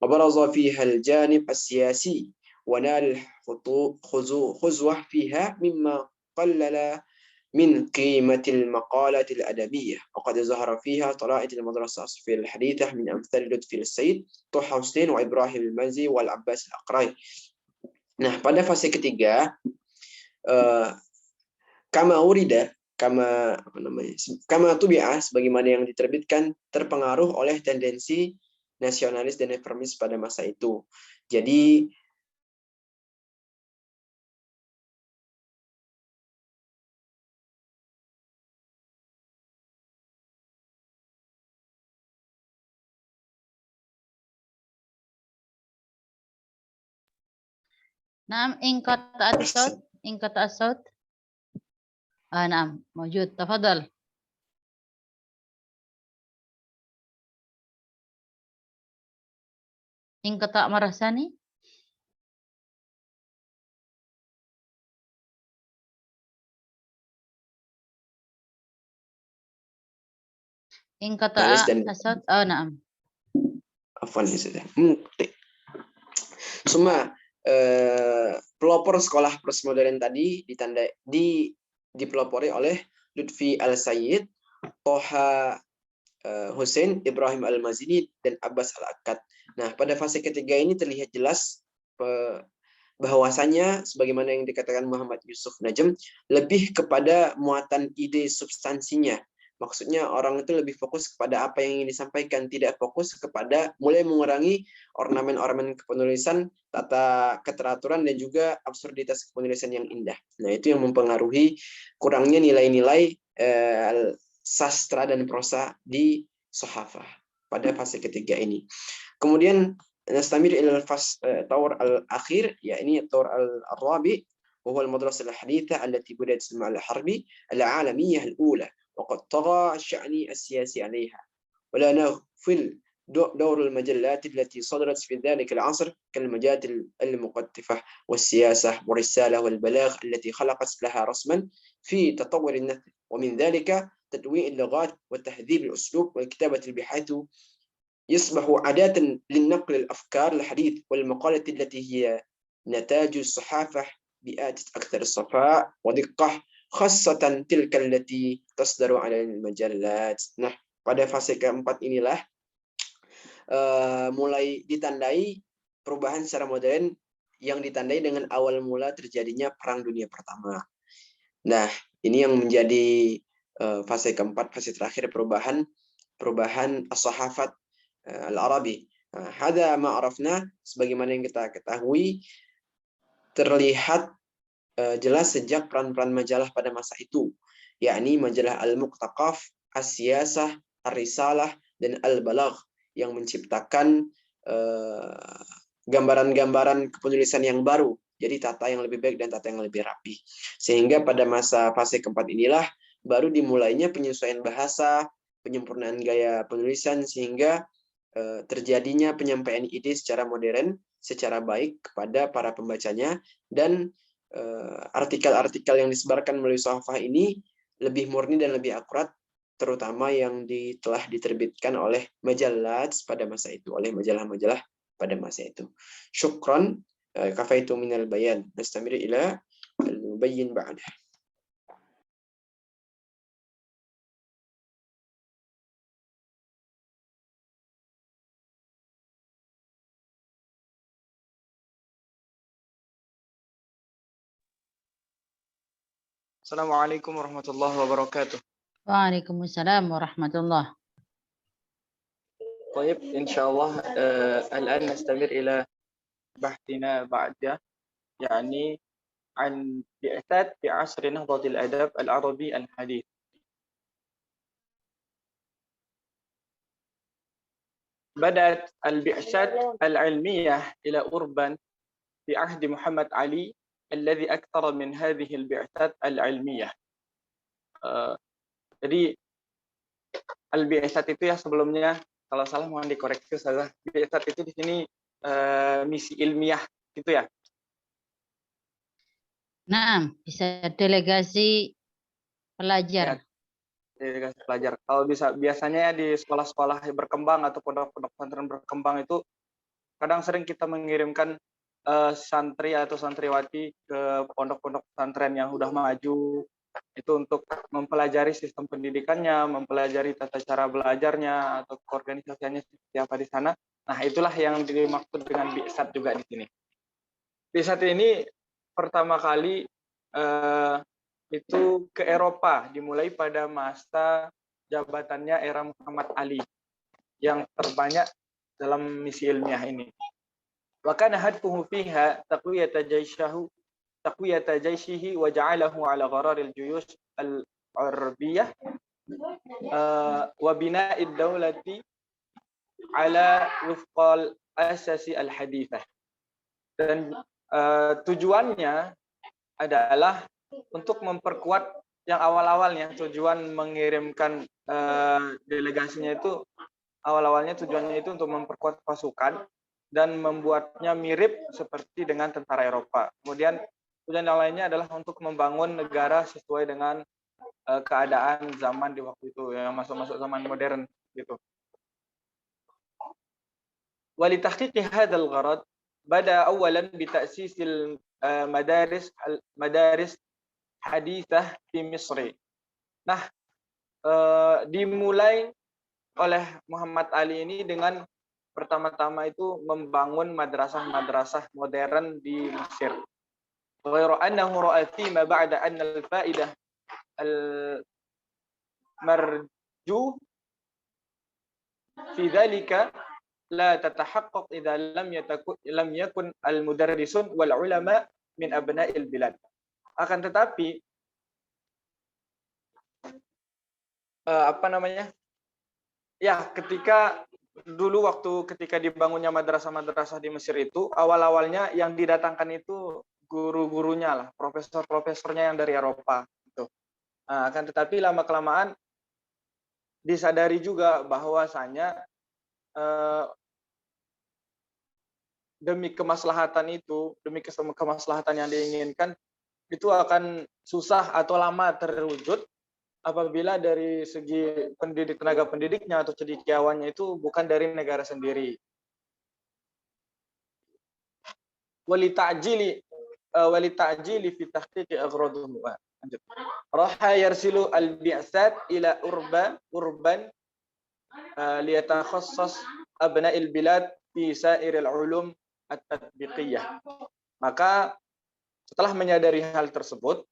wa baraza fiha al-janib as-siyasi wa nal khuzwah fiha mimma qallala من قيمة المقالات الأدبية وقد ظهر فيها طلائع المدرسة الصوفية الحديثة من أمثال لطفي السيد طه حسين وإبراهيم المنزي والعباس الأقراي. Nah, pada fase ketiga, kama tubi'ah, sebagaimana yang diterbitkan, terpengaruh oleh tendensi nasionalis dan reformis pada masa itu. Jadi نعم انقطع الصوت. نعم موجود، تفضل. انقطع مرة ثانية. انقطع الصوت. نعم. Afwan ya sudah. Semua pelopor sekolah postmodern tadi dipelopori oleh Lutfi Al-Sayyid, Toha Hussein, Ibrahim Al-Mazini, dan Abbas Al-Akkad. Nah, pada fase ketiga ini terlihat jelas bahwasanya sebagaimana yang dikatakan Muhammad Yusuf Najm, lebih kepada muatan ide substansinya. Maksudnya orang itu lebih fokus kepada apa yang ingin disampaikan, tidak fokus kepada mulai mengurangi ornamen-ornamen kepenulisan, tata keteraturan, dan juga absurditas kepenulisan yang indah. Nah, itu yang mempengaruhi kurangnya nilai-nilai sastra dan prosa di Sohafah pada fase ketiga ini. Kemudian nastamir ila al-tawr al-akhir, yakni at-tawr al-rabi, وهو المدرسة الحديثة التي بدأت مع الحرب العالمية الأولى وقد طغى الشأن السياسي عليها ولا نغفل دور المجلات التي صدرت في ذلك العصر كالمجلات المقتفة والسياسة والرسالة والبلاغ التي خلقت لها رسما في تطور النثر، ومن ذلك تدوين اللغات وتهذيب الأسلوب وكتابة بحيث يصبح عادة للنقل الأفكار الحديث والمقالة التي هي نتاج الصحافة بآت أكثر صفاء ودقة خاصة تلك التي تصدر على المجلات. Nah, pada fase keempat inilah mulai ditandai perubahan secara modern yang ditandai dengan awal mula terjadinya Perang Dunia Pertama. Nah, ini yang menjadi fase keempat, fase terakhir perubahan as-sahafat al-Arabi. Hada ma arafna, sebagaimana yang kita ketahui, terlihat jelas sejak peran-peran majalah pada masa itu, yakni majalah Al-Muqtaqaf, As-Siyasah, Ar-Risalah, dan Al-Balagh yang menciptakan gambaran-gambaran kepenulisan yang baru, jadi tata yang lebih baik dan tata yang lebih rapi. Sehingga pada masa fase keempat inilah baru dimulainya penyesuaian bahasa, penyempurnaan gaya penulisan, sehingga terjadinya penyampaian ide secara modern, secara baik kepada para pembacanya, dan artikel-artikel yang disebarkan melalui Sohafah ini lebih murni dan lebih akurat, terutama yang telah diterbitkan oleh majalah pada masa itu, oleh majalah-majalah pada masa itu. Syukran, kafaitu minal bayan. Nastamir ila al-mubayyin ba'dah. Assalamualaikum warahmatullahi wabarakatuh. Waalaikumsalam warahmatullah. طيب إن شاء الله الآن نستمر إلى بحثنا بعد يعني عن بعثات في عصر نهضة الأدب العربي الحديث. بدأت البعثات العلمية إلى أوربان في عهد محمد علي الذي أكثر من هذه البعثات العلمية. Jadi al-bi'tsat itu ya sebelumnya, kalau salah mohon dikoreksi saja. Bi'tsat itu di sini misi ilmiah gitu ya. Nah, bisa delegasi pelajar. Ya, delegasi pelajar. Kalau biasanya ya di sekolah-sekolah berkembang atau pondok-pondok pesantren berkembang itu kadang sering kita mengirimkan santri atau santriwati ke pondok-pondok pesantren yang udah maju, itu untuk mempelajari sistem pendidikannya, mempelajari tata cara belajarnya atau keorganisasiannya seperti apa di sana. Nah, itulah yang dimaksud dengan bi'tsat juga di sini. Bi'tsat ini pertama kali itu ke Eropa, dimulai pada masa jabatannya era Muhammad Ali yang terbanyak dalam misi ilmiah ini. Wa kana hadfuhu fiha taqwiyata jayshihi wa ja'alahu ala gharar al-juyush al-'arabiyyah wa bina'id dawlati ala wifqal asasi al-hadithah. Dan tujuannya adalah untuk memperkuat yang awal-awalnya tujuan mengirimkan delegasinya itu awal-awalnya tujuannya itu untuk memperkuat pasukan dan membuatnya mirip seperti dengan tentara Eropa. Kemudian tujuan yang lainnya adalah untuk membangun negara sesuai dengan keadaan zaman di waktu itu, yang masuk-masuk zaman modern gitu. Walitahqiqi hadzal gharad bada awalan bi ta'sisil madaris hadithah di Misri. Nah, dimulai oleh Muhammad Ali ini dengan pertama-tama itu membangun madrasah-madrasah modern di Mesir. Ghairu annahu ra'a fi ma ba'da anna al-fa'idah al-marju fi dhalika la tatahaqqaq idza lam yakun al-mudarrisun wal ulama min abna'il bilad. Akan tetapi ya, ketika dibangunnya madrasah-madrasah di Mesir itu, awal-awalnya yang didatangkan itu guru-gurunya lah, profesor-profesornya yang dari Eropa gitu. Akan tetapi lama-kelamaan disadari juga bahwasanya demi kemaslahatan yang diinginkan itu akan susah atau lama terwujud apabila dari segi tenaga pendidiknya atau cendekiawannya itu bukan dari negara sendiri. Walita'jili fi tahqiqi aghradihi. Lanjut. Raha yarsilu al-bi'tsat ila urban liyatakhassas abna'il bilad fi sa'iril ulum at-tatbiqiyah. Maka setelah menyadari hal tersebut,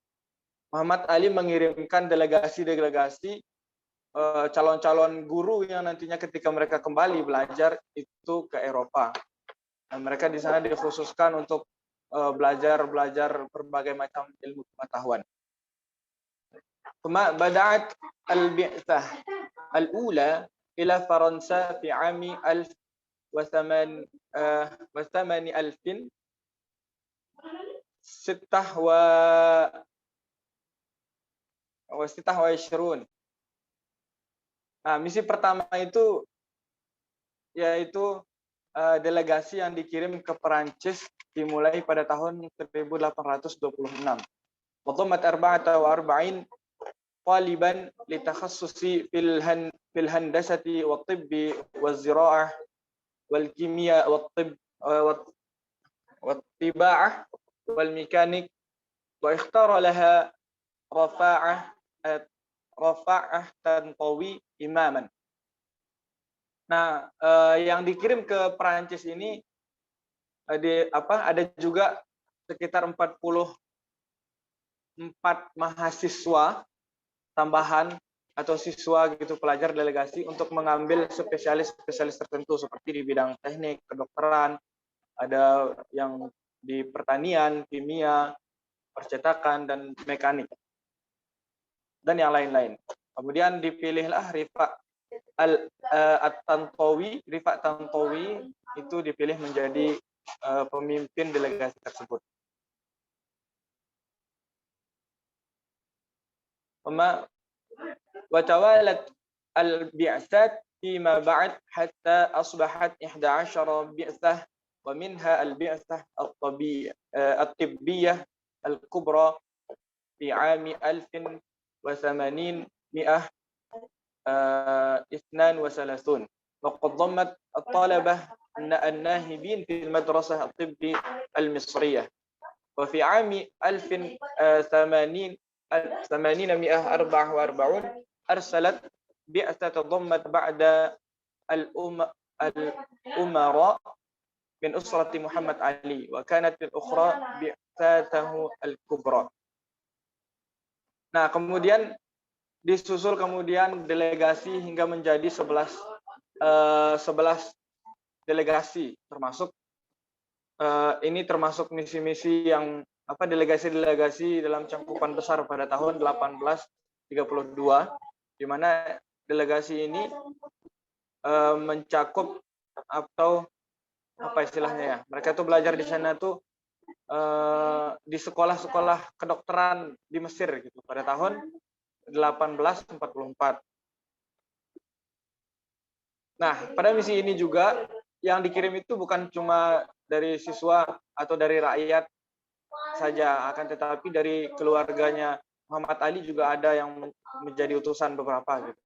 Muhammad Ali mengirimkan delegasi-delegasi calon-calon guru yang nantinya ketika mereka kembali belajar itu ke Eropa. Dan mereka di sana dikhususkan untuk belajar berbagai macam ilmu pengetahuan. Bada'at al-bi'tsah al-ula ila Faransa fi 'ami 1826. Misi pertama itu yaitu delegasi yang dikirim ke Perancis dimulai pada tahun 1826. Wadhammat 44 taliban litakhassusi fil handasati wat tibbi waz ziraah والكيمياء والطب والطباعة والميكانيك، واختار لها رفاعة تنطوي إماما. Nah, yang dikirim ke Perancis ini ada juga sekitar 44 mahasiswa tambahan atau siswa gitu, pelajar delegasi untuk mengambil spesialis tertentu seperti di bidang teknik, kedokteran, ada yang di pertanian, kimia, percetakan, dan mekanik, dan yang lain-lain. Kemudian dipilihlah Rifat Tantawi itu dipilih menjadi pemimpin delegasi tersebut. وتوالت البعثات فيما بعد حتى أصبحت 11 بعثة، ومنها البعثة الطبية الكبرى في عام 1832، وقد ضمت الطلبة الناهبين في المدرسة الطبية المصرية. وفي عام 1844 أرسلت بعثة ضمت بعد الأمراء من أسرة محمد علي، وكانت الأخرى بعثته الكبرى. Nah, kemudian disusul delegasi hingga menjadi 11 delegasi, termasuk ini termasuk misi-misi yang delegasi-delegasi dalam cangkupan besar pada tahun 1832, di mana delegasi ini mencakup atau istilahnya ya, mereka tuh belajar di sana tuh di sekolah-sekolah kedokteran di Mesir gitu pada tahun 1844. Nah, pada misi ini juga yang dikirim itu bukan cuma dari siswa atau dari rakyat saja, akan tetapi dari keluarganya Muhammad Ali juga ada yang menjadi utusan beberapa gitu.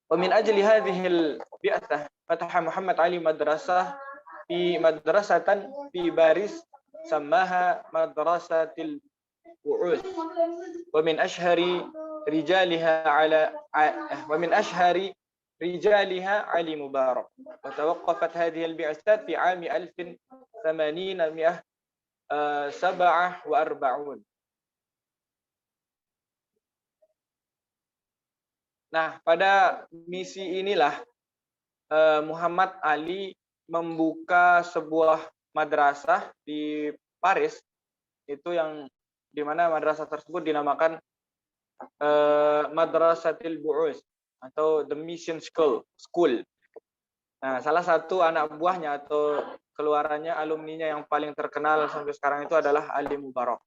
ومن أجل هذه البعثة فتح محمد علي مدرسة في باريس سماها مدرسة البعوث، ومن أشهر رجالها علي مبارك. وتوقفت هذه البعثات في عام 1847. Nah, pada misi inilah Muhammad Ali membuka sebuah madrasah di Paris, itu yang dimana madrasah tersebut dinamakan Madrasatil Bu'us atau The Mission School. Nah, salah satu anak buahnya atau keluarannya, alumninya yang paling terkenal sampai sekarang itu adalah Ali Mubarak.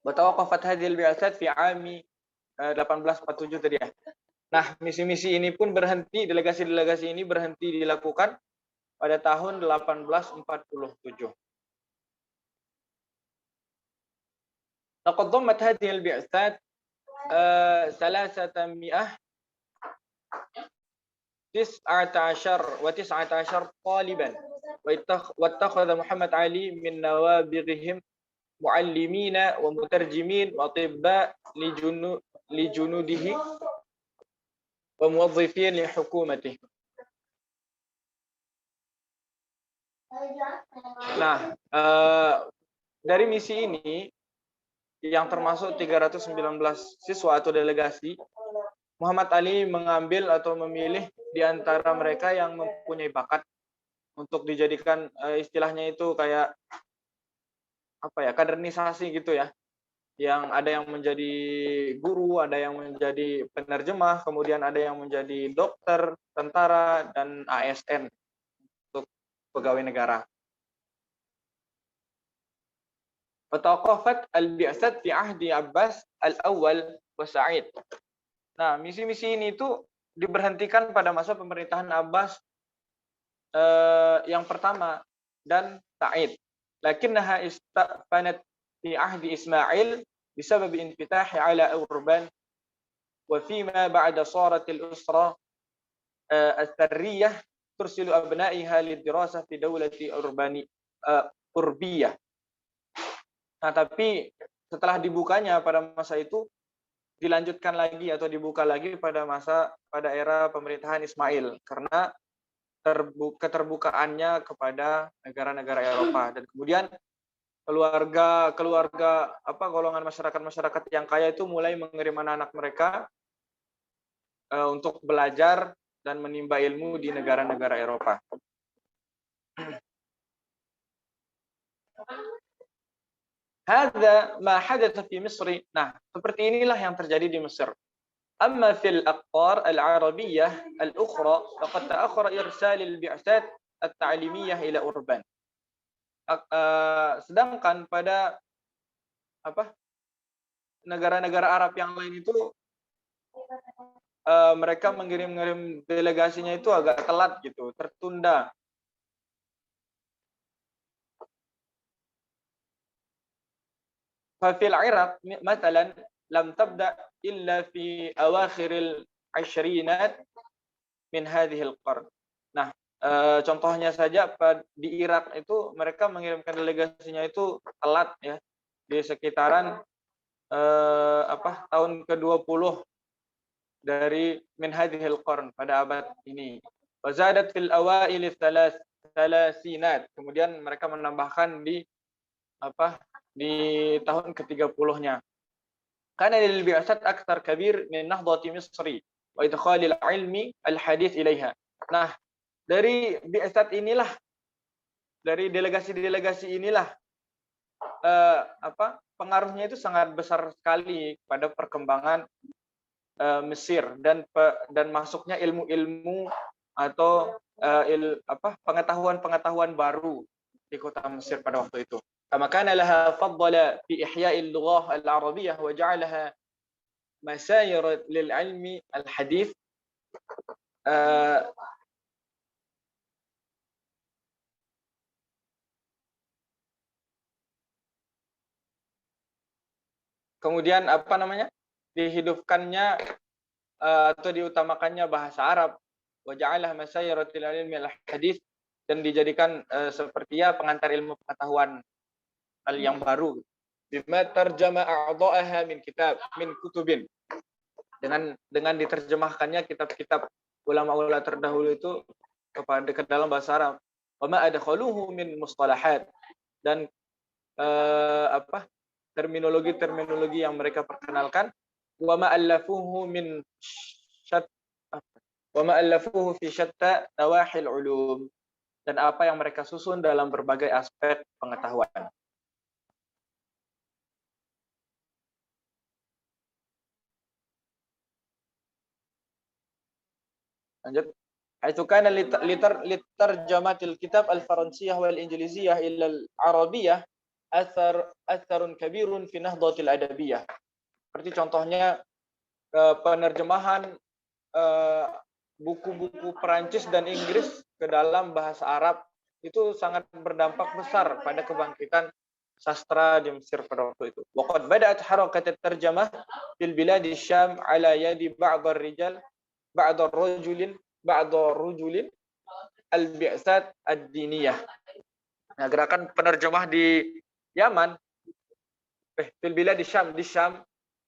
Watawaqafat hadhil bi'atsat fi 'ami 1847 tadi ya. Nah, misi-misi ini pun berhenti, delegasi-delegasi ini berhenti dilakukan pada tahun 1847. Laqad dhammat hadhihi al-bi'tsat 319 طالبا، واتخذ محمد علي من نوابغهم معلمين ومترجمين وأطباء لجنوده وموظفين لحكومته. Nah, dari misi ini yang termasuk 319 siswa atau delegasi, Muhammad Ali mengambil atau memilih di antara mereka yang mempunyai bakat untuk dijadikan istilahnya itu kayak kaderisasi gitu ya. Yang ada yang menjadi guru, ada yang menjadi penerjemah, kemudian ada yang menjadi dokter, tentara, dan ASN untuk pegawai negara. Wataqafat al-bi'tsat fi ahdi Abbas al-awwal wa Sa'id. Nah, misi-misi ini itu diberhentikan pada masa pemerintahan Abbas yang pertama dan Sa'id. Lakinnaha istafanat fi ahdi Ismail bisabab infitah ala urban wa fima ba'da sarat al-usra as-sarriyah tursilu abna'iha lidirasah fi dawlati urbiyah. Nah, tapi setelah dibukanya pada masa itu dilanjutkan lagi atau dibuka lagi pada era pemerintahan Ismail karena keterbukaannya kepada negara-negara Eropa, dan kemudian golongan masyarakat yang kaya itu mulai mengirim anak-anak mereka untuk belajar dan menimba ilmu di negara-negara Eropa. Hadza ma hadatsa fi Misr. Nah, seperti inilah yang terjadi di Mesir. Amma fil aqtar al-arabiyyah al-ukhra faqad ta'akhkhara irsal al-bi'sat at-ta'limiyah ila urban. Sedangkan pada negara-negara Arab yang lain itu mereka mengirim delegasinya itu agak telat gitu, tertunda. ففي العراق مثلا لم تبدأ إلا في أواخر العشرينات من هذه القرن. Nah, contohnya saja di Irak itu mereka mengirimkan delegasinya itu telat ya, di sekitaran tahun ke-20 dari min hadhil qarn, pada abad ini. Wa zadat fil awail thalathinat. Kemudian mereka menambahkan di tahun ke-30-nya. Kana lil bi'sat akthar kabir min nahdati Misri wa idkhalil ilmi al-hadith ilaiha. Nah, dari bi'sat inilah, dari delegasi-delegasi inilah pengaruhnya itu sangat besar sekali pada perkembangan Mesir dan masuknya ilmu-ilmu atau pengetahuan-pengetahuan baru di kota Mesir pada waktu itu. Kama kana laha faddala fi ihya'il lughah al-arabiyyah wa ja'alaha masayir lil 'ilmi al-hadith. Kemudian dihidupkannya atau diutamakannya bahasa Arab, wa ja'alaha masayir lil 'ilmi al-hadith, dan dijadikan seperti pengantar ilmu pengetahuan yang baru. Bima tarjama a'dha'aha min kutubin, dengan diterjemahkannya kitab-kitab ulama-ulama terdahulu itu ke dalam bahasa Arab. Wa ma adkhaluhu min mustalahat, dan terminologi yang mereka perkenalkan. Wa ma allafuhu fi syatta nawahil ulum, dan apa yang mereka susun dalam berbagai aspek pengetahuan. Lanjut. Haitsu kana litarjamatil kitab al-faransiyah wal injiliziyah ila al-arabiyyah atharun kabirun fi nahdatil adabiyyah. Seperti contohnya penerjemahan buku-buku Perancis dan Inggris ke dalam bahasa Arab itu sangat berdampak besar pada kebangkitan sastra di Mesir pada waktu itu. Wa qad bada'at harakat at-tarjamah fil bilad asy-Syam ala yadi ba'd ar-rujulin al-bi'sat ad-diniyah. Nah, gerakan penerjemah di Yaman, fil bilad Syam, di Syam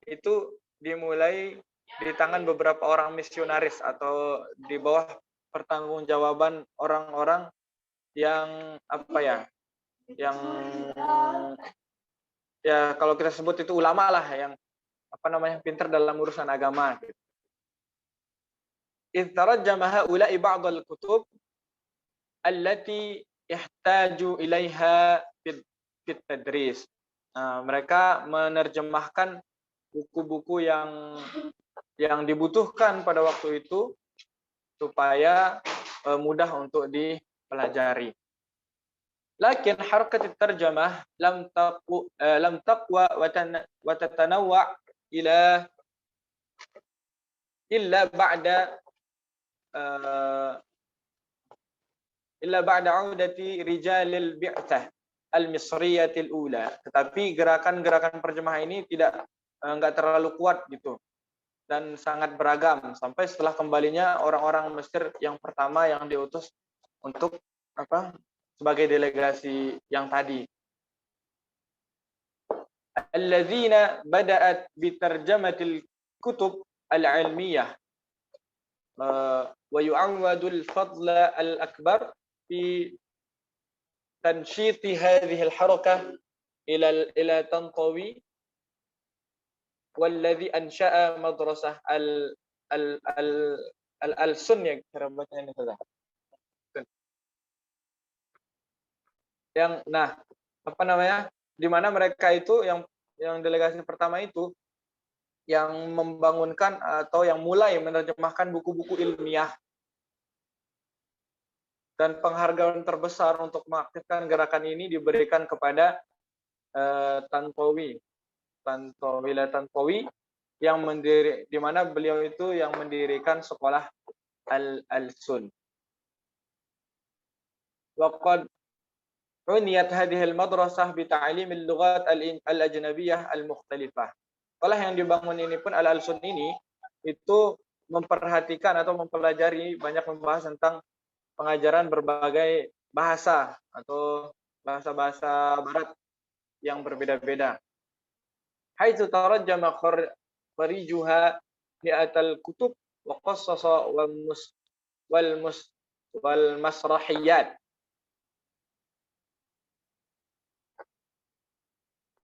itu dimulai di tangan beberapa orang misionaris atau di bawah pertanggungjawaban orang-orang yang kalau kita sebut itu ulama lah, yang pintar dalam urusan agama. إذ ترجم هؤلاء بعض الكتب التي يحتاج إليها في التدريس. Mereka menerjemahkan buku-buku yang dibutuhkan pada waktu itu supaya mudah untuk dipelajari. Lakin harakat at-tarjamah lam taqwa wa tatanawwa illa ba'da 'audati rijalil bi'tsah al-misriyatil ula. Tetapi gerakan-gerakan perjemaah ini enggak terlalu kuat gitu. dan sangat beragam sampai setelah kembalinya orang-orang Mesir yang pertama yang diutus untuk sebagai delegasi yang tadi. Alladzina bada'at bitarjamatil kutub al-ilmiyah wa yu'awwadul fadla al-akbar fi tanshiti hadhihi al-harakah ila Tantawi والذي أنشأ مدرسة al-Sunnah yang di mana mereka itu yang delegasi pertama itu yang membangunkan atau yang mulai menerjemahkan buku-buku ilmiah, dan penghargaan terbesar untuk mengaktifkan gerakan ini diberikan kepada Tantawi yang di mana beliau itu yang mendirikan sekolah al-Sun. Waqad uniyat hadhihi al-madrasah bi ta'lim al-lughat al-ajnabiyyah al-mukhtalifah. Sekolah yang dibangun ini pun al-Sun ini itu memperhatikan atau mempelajari banyak membahas tentang pengajaran berbagai bahasa atau bahasa-bahasa barat yang berbeda-beda. Haitsu tarajjama kharijuha mi'atal kutub wa qassasa wal masrahiyat.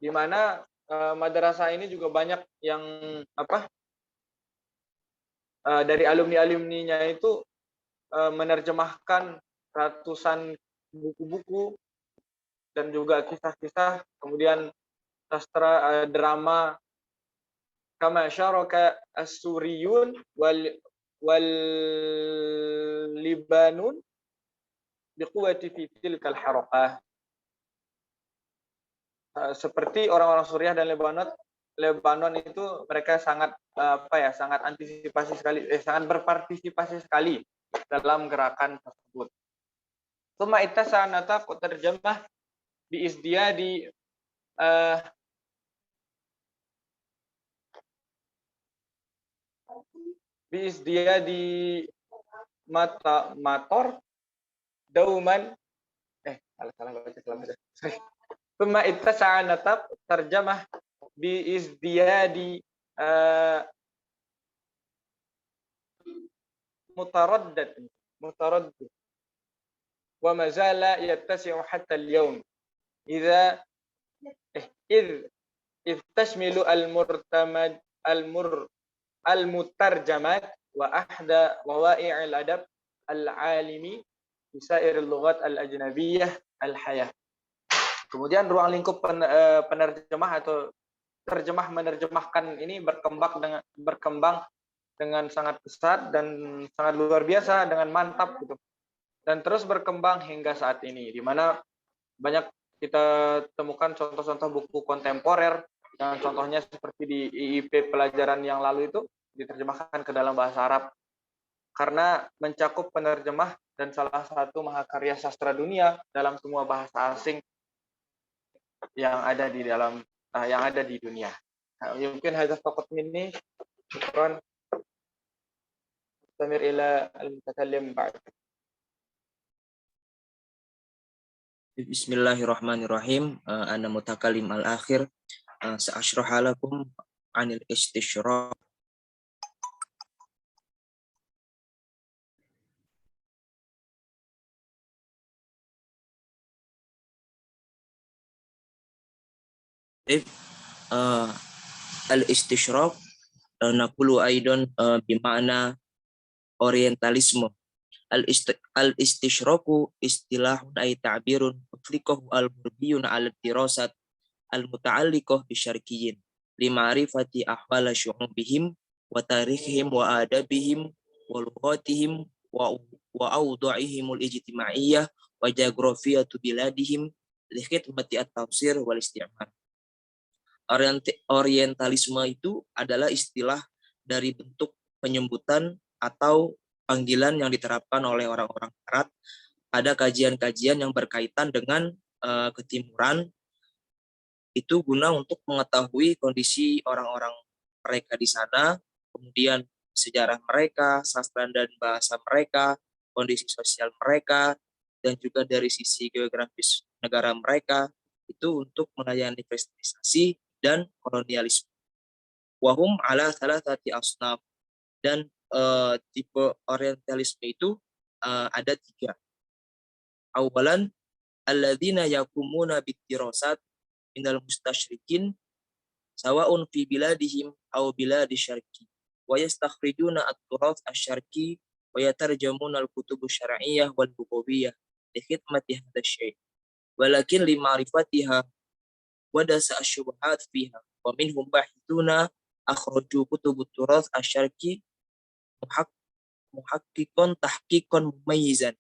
Di mana madrasah ini juga banyak yang dari alumni-alumninya itu menerjemahkan ratusan buku-buku dan juga kisah-kisah, kemudian sastra drama, kama syaraka as-suriyun wal libanun biquwwati fi tilkal harakah. Seperti orang-orang Suriah dan Lebanon itu mereka sangat sangat berpartisipasi sekali dalam gerakan tersebut. Tsumma ittasanata terjemah bi isdiyadi mator dauman salah baca. Tsumma ittasanata terjemah bi isdiyadi mutaraddid wa ma zala yattasi'u hatta al-yawm idza tashmilu al-mutarjamat wa ahda wawa'i' al-adab al-alimi fi sa'ir al-lughat al-ajnabiyyah al-hayah. Kemudian ruang lingkup penerjemah atau terjemah menerjemahkan ini berkembang dengan sangat pesat dan sangat luar biasa, dengan mantap gitu. Dan terus berkembang hingga saat ini, di mana banyak kita temukan contoh-contoh buku kontemporer yang contohnya seperti di IIP pelajaran yang lalu itu diterjemahkan ke dalam bahasa Arab karena mencakup penerjemah dan salah satu mahakarya sastra dunia dalam semua bahasa asing yang ada di dunia. Mungkin hadza faqat minni. Syukran. Istamir ila al-mutakallim ba'd. Bismillahirrahmanirrahim. Ana mutakallim al-akhir. Sa'ashrah lakum 'anil istishraq. Al-istishraq naqulu aidan bima'na orientalisme. Al-istishraqu istilahun ay ta'birun utliqahu al-murbiyun ala dirasat al-muta'alliqah bisyarqiyyin lima'rifati ahwala syu'ubihim wa tarikhihim wa adabihim wa lughatihim wa awdu'ihimul ijtima'iyyah wa geografiyatu biladihim li khidmati at-tafsir wal isti'mar. Orientalisme itu adalah istilah dari bentuk penyebutan atau panggilan yang diterapkan oleh orang-orang Barat pada kajian-kajian yang berkaitan dengan ketimuran, itu guna untuk mengetahui kondisi orang-orang mereka di sana, kemudian sejarah mereka, sastra dan bahasa mereka, kondisi sosial mereka, dan juga dari sisi geografis negara mereka, itu untuk melayani westernizasi dan kolonialisme. Wahum ala thalathati asnaf, dan tipe orientalisme itu ada 3. Awalan alladzina yakumuna bidirasat minal mustasyrikin sawa'un fi biladihim aw biladi syarqi wa yastakhrijuna at-turath asy-syarqi wa yatarjamuna al-kutub asy-syar'iyyah wal lughawiyah li khidmati hadha asy-syai' walakin li ma'rifatiha wa dasa asy-syubhat fiha wa minhum bahithuna akhraju kutub at-turath asy-syarqi muhaqqiqan tahqiqan mumayyizan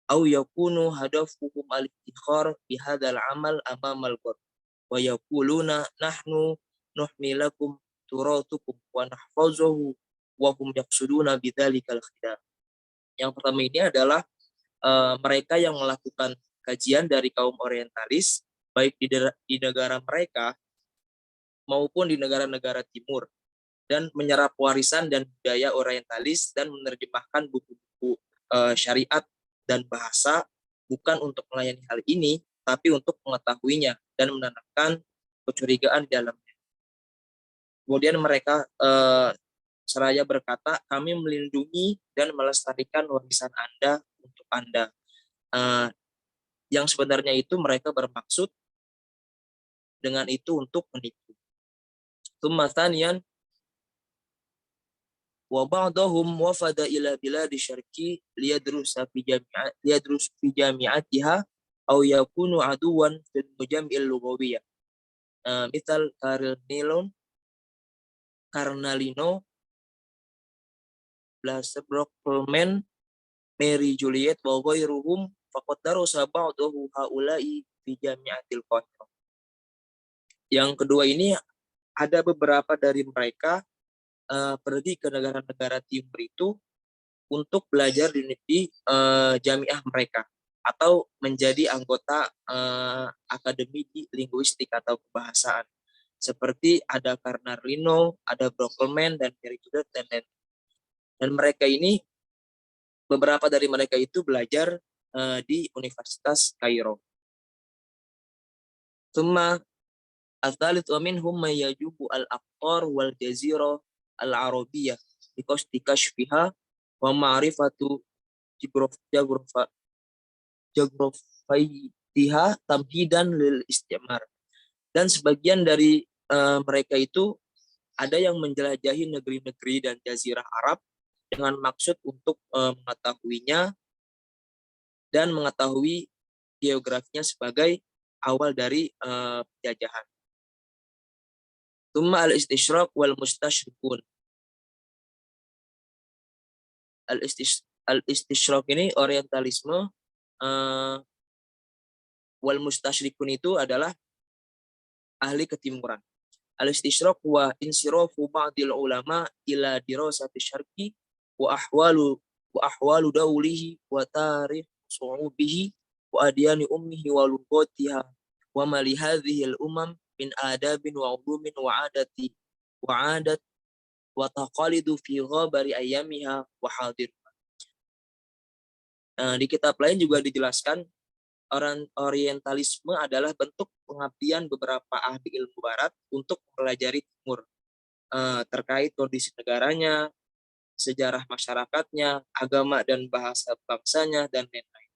aw yakunu hadafuhum al-iftikhar bi hadzal amal amamal ghurb wa yaquluna nahnu nuhmilakum turatukum wa nahfazuhu wa hum yaqsuduna bidzalikal khidam. Yang pertama ini adalah mereka yang melakukan kajian dari kaum orientalis baik di negara mereka maupun di negara-negara timur, dan menyerap warisan dan budaya orientalis dan menerjemahkan buku-buku syariat dan bahasa bukan untuk melayani hal ini, tapi untuk mengetahuinya dan menanamkan kecurigaan di dalamnya. Kemudian mereka seraya berkata, kami melindungi dan melestarikan warisan Anda untuk Anda. Yang sebenarnya itu mereka bermaksud dengan itu untuk menipu. Tsumma tsaniyan wa ba'dahum wafada ila biladi syarqi liyadrus fi jami'atiha aw yakunu aduwan fil mujam'il lughawiyah. Misal Carnalino, Blaise Brockman, Mary Juliet wa ghairuhum faqad darasa ba'dahu haula'i fi jami'atil Qahirah. Yang kedua ini ada beberapa dari mereka pergi ke negara-negara timur itu untuk belajar di jamiah mereka atau menjadi anggota akademi di linguistik atau kebahasaan. Seperti ada Carnarino, ada Brockman, dan Mary Juliet, dan lain-lain. Dan mereka ini, beberapa dari mereka itu belajar di Universitas Kairo. Tsumma ats-tsalits wa minhum may yajubu al-aqtar wal jazirah al-arabiyah biqasdi kashfiha wa ma'rifatu jagrafaiha tamhidan lil istimar. Dan sebagian dari mereka itu ada yang menjelajahi negeri-negeri dan jazirah Arab dengan maksud untuk mengetahuinya dan mengetahui geografinya sebagai awal dari penjajahan. Tsumma al-istisyraq wal mustasyrikun. Al-istisyraq ini orientalisme, wal mustasyrikun itu adalah ahli ketimuran. Al-istisyraq wa insirafu ba'dil ulama ila dirasati syarqi wa ahwalu dawlihi wa tarikh su'ubihi wa adyani ummihi wa lughatiha wa ma li hadhihi al-umam min adabin wa ulumin wa adati wa adat wa taqalidu fi ghabari ayyamiha wa hadir. Di kitab lain juga dijelaskan orientalisme adalah bentuk pengabdian beberapa ahli ilmu barat untuk mempelajari timur, terkait kondisi negaranya, sejarah masyarakatnya, agama dan bahasa bangsanya, dan lain-lain.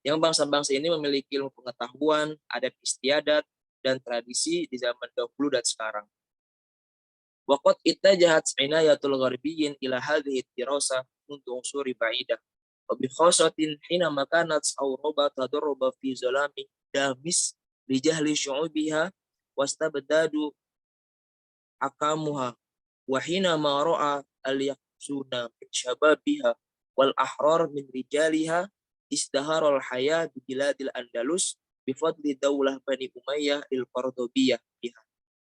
Yang bangsa-bangsa ini memiliki ilmu pengetahuan, adat istiadat, dan tradisi di zaman dahulu dan sekarang. Waqad ittajahat inayatul gharbiyyin ila hadhihi ad-dirasah mundu usuri ba'idah. Wa bi khasatin hina makanat Awroba tadarraba fi zalami damis li jahli syu'ubiha wastabdadu akamuha wa hina ma ra'a al-yaqsuna min syababiha wal ahrar min rijaliha istaharal haya bi biladil Andalus bifadli daulah Bani Umayyah il-Qardobiyah biha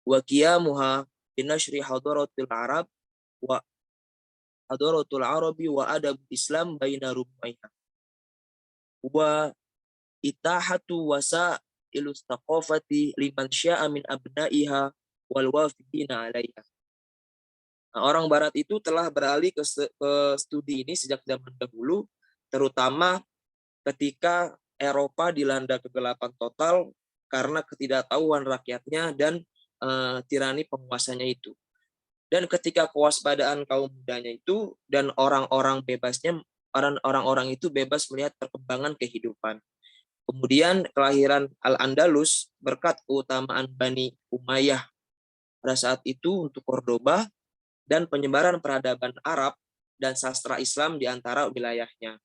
wa qiyamuha binashri hadaratul Arab wa hadaratul Arabi wa adab Islam baina rumaiha wa itahatu wasa'ilus thaqafati liman sya'a min abna'iha wal wafidina 'alaiha. Orang Barat itu telah beralih ke studi ini sejak zaman dahulu, terutama ketika Eropa dilanda kegelapan total karena ketidaktahuan rakyatnya dan tirani penguasanya itu. Dan ketika kewaspadaan kaum mudanya itu dan orang-orang itu bebas melihat perkembangan kehidupan. Kemudian kelahiran Al-Andalus berkat keutamaan Bani Umayyah pada saat itu untuk Cordoba dan penyebaran peradaban Arab dan sastra Islam di antara wilayahnya,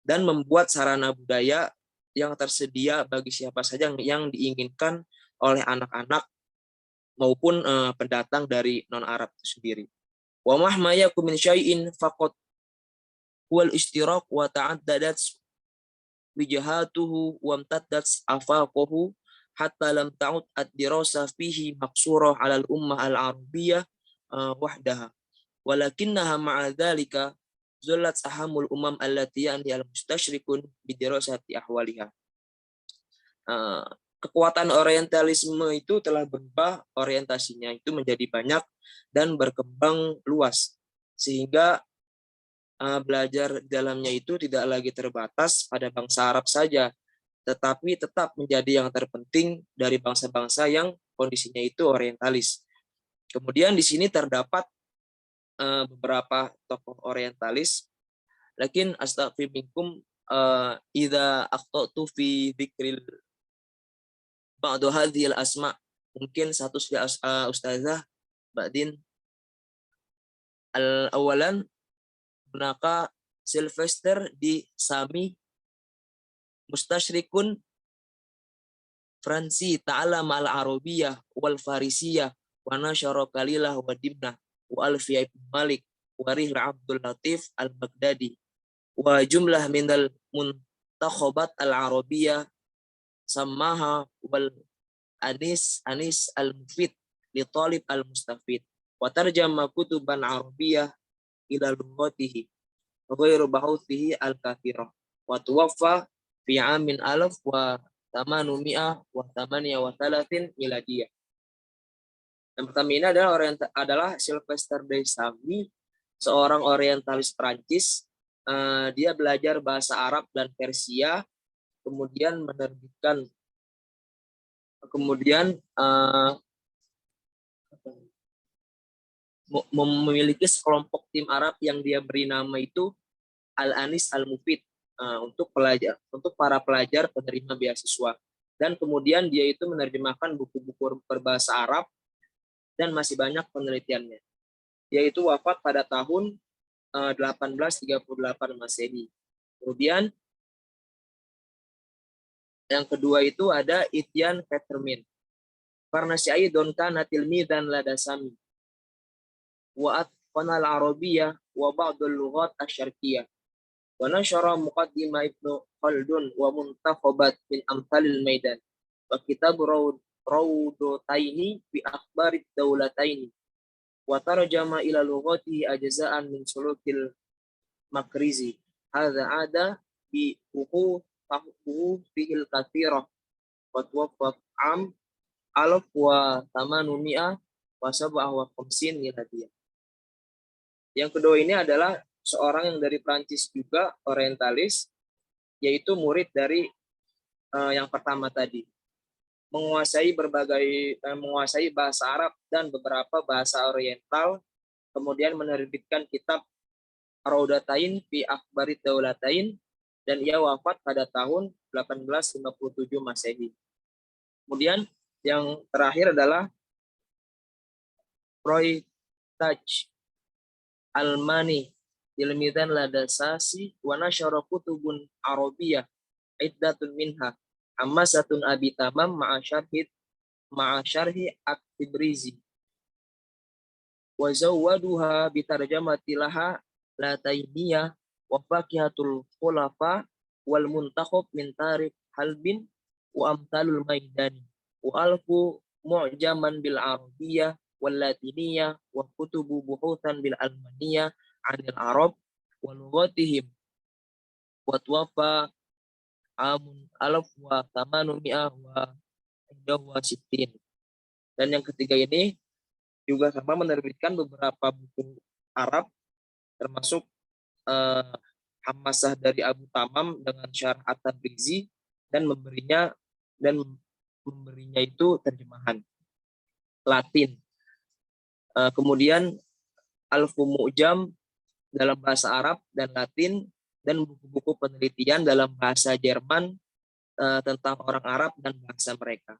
dan membuat sarana budaya yang tersedia bagi siapa saja yang diinginkan oleh anak-anak maupun pendatang dari non-Arab itu sendiri. Wa mahma yakum min syai'in faqad wal istiraq wa ta'addadat wijahatuhu wa amtaddat afaquhu hatta lam ta'ud ad-dirasa fihi maqsurah 'ala al-ummah al-arabiyyah wahdaha walakinnaha ma'a dzalika zullat sahamul umam allati yani al-mustasyrikun bidirasati ahwaliha. Kekuatan orientalisme itu telah berubah orientasinya itu menjadi banyak dan berkembang luas, sehingga belajar dalamnya itu tidak lagi terbatas pada bangsa Arab saja, tetapi tetap menjadi yang terpenting dari bangsa-bangsa yang kondisinya itu orientalis. Kemudian di sini terdapat beberapa tokoh orientalis. Lakin astaghfir minkum idza akhtatu fi dzikril ba'du hadhil asma. Mungkin satu ustazah Ba'din. Al-awalan hunaka Sylvester di Sami mustasyrikun Fransi ta'alama al-Arabiyyah wal Farisiyah wa nasyara qalilah wa dimnah wa Alfiyah ibn Malik wa Rihl Abdul Latif al-Baghdadi wa jumlah minal muntakhabat al-Arabiyyah samaha wal anis al-mufid li talib al-mustafid wa tarjama kutuban Arabiyyah ila lughatihi wa ghairu bahuthihi al-kathirah wa tuwaffa fi amin alaf wa 838 miladiyah. Yang pertama ini adalah Sylvester de Sami, seorang orientalis Prancis. Dia belajar bahasa Arab dan Persia, kemudian menerbitkan, memiliki sekelompok tim Arab yang dia beri nama itu Al-Anis Al-Mufid untuk para pelajar penerima beasiswa. Dan kemudian dia itu menerjemahkan buku-buku berbahasa Arab dan masih banyak penelitiannya. Dia itu wafat pada tahun 1838 Masehi. Kemudian yang kedua itu ada Etienne Petermin. Karena Sa'idun kana tilmidan ladasami wa atqana al-arabiyyah wa ba'd al-lughat asy-syarqiyyah. Wa nasyara muqaddimah Ibnu Khaldun wa muntakhabat min amsalil maidan wa kitab rawdataini fi akhbarid dawlataini wa tarjama ila lughatihi ajza'an min sulukil makrizi hadza ada bi huquqihi fil katsirah wa tuwaffa am alaf wa 800 wa 57 miladiyah. Yang kedua ini adalah seorang yang dari Prancis juga, orientalis, yaitu murid dari yang pertama tadi. Menguasai bahasa Arab dan beberapa bahasa Oriental, kemudian menerbitkan kitab Raudatain fi Akhbarid Daulatain, dan ia wafat pada tahun 1857 Masehi. Kemudian yang terakhir adalah Roy Taj Almani ilmidan ladasasi wa nasyara kutubun Arabiyyah iddatun minha ammasatun abi tamam ma'a syarhi at-Tibrizi wa zawwaduha bitarjamati laha latainiyah wa faqihatul khulafa wal muntakhab min tarikh halbin wa amtalul maidani wa alfu mu'jaman bil arabiyyah wal latiniyah wa kutubu buhuthan bil almaniyah anil Arab wa lughatihim wa tuwaffa amun alaf wa 860. Dan yang ketiga ini juga sama menerbitkan beberapa buku Arab termasuk Hamasah dari Abu Tamam dengan Syarah At-Tabrizi dan memberinya itu terjemahan Latin. Kemudian Alfu Mu'jam dalam bahasa Arab dan Latin, dan buku-buku penelitian dalam bahasa Jerman tentang orang Arab dan bahasa mereka.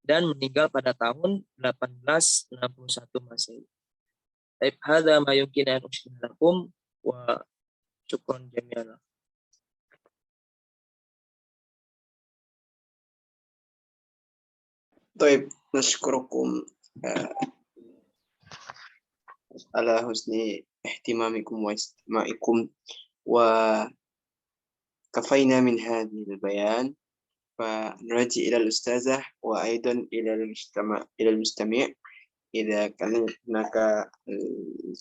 Dan meninggal pada tahun 1861 Masehi. Baik, hadza ma yumkin an ushhira lakum wa syukran jami'an. طيب نشكركم على حسن اهتمامكم واستماعكم، وكفينا من هذه البيان، فنرجع إلى الأستاذة وأيضا إلى المستمع إذا كان هناك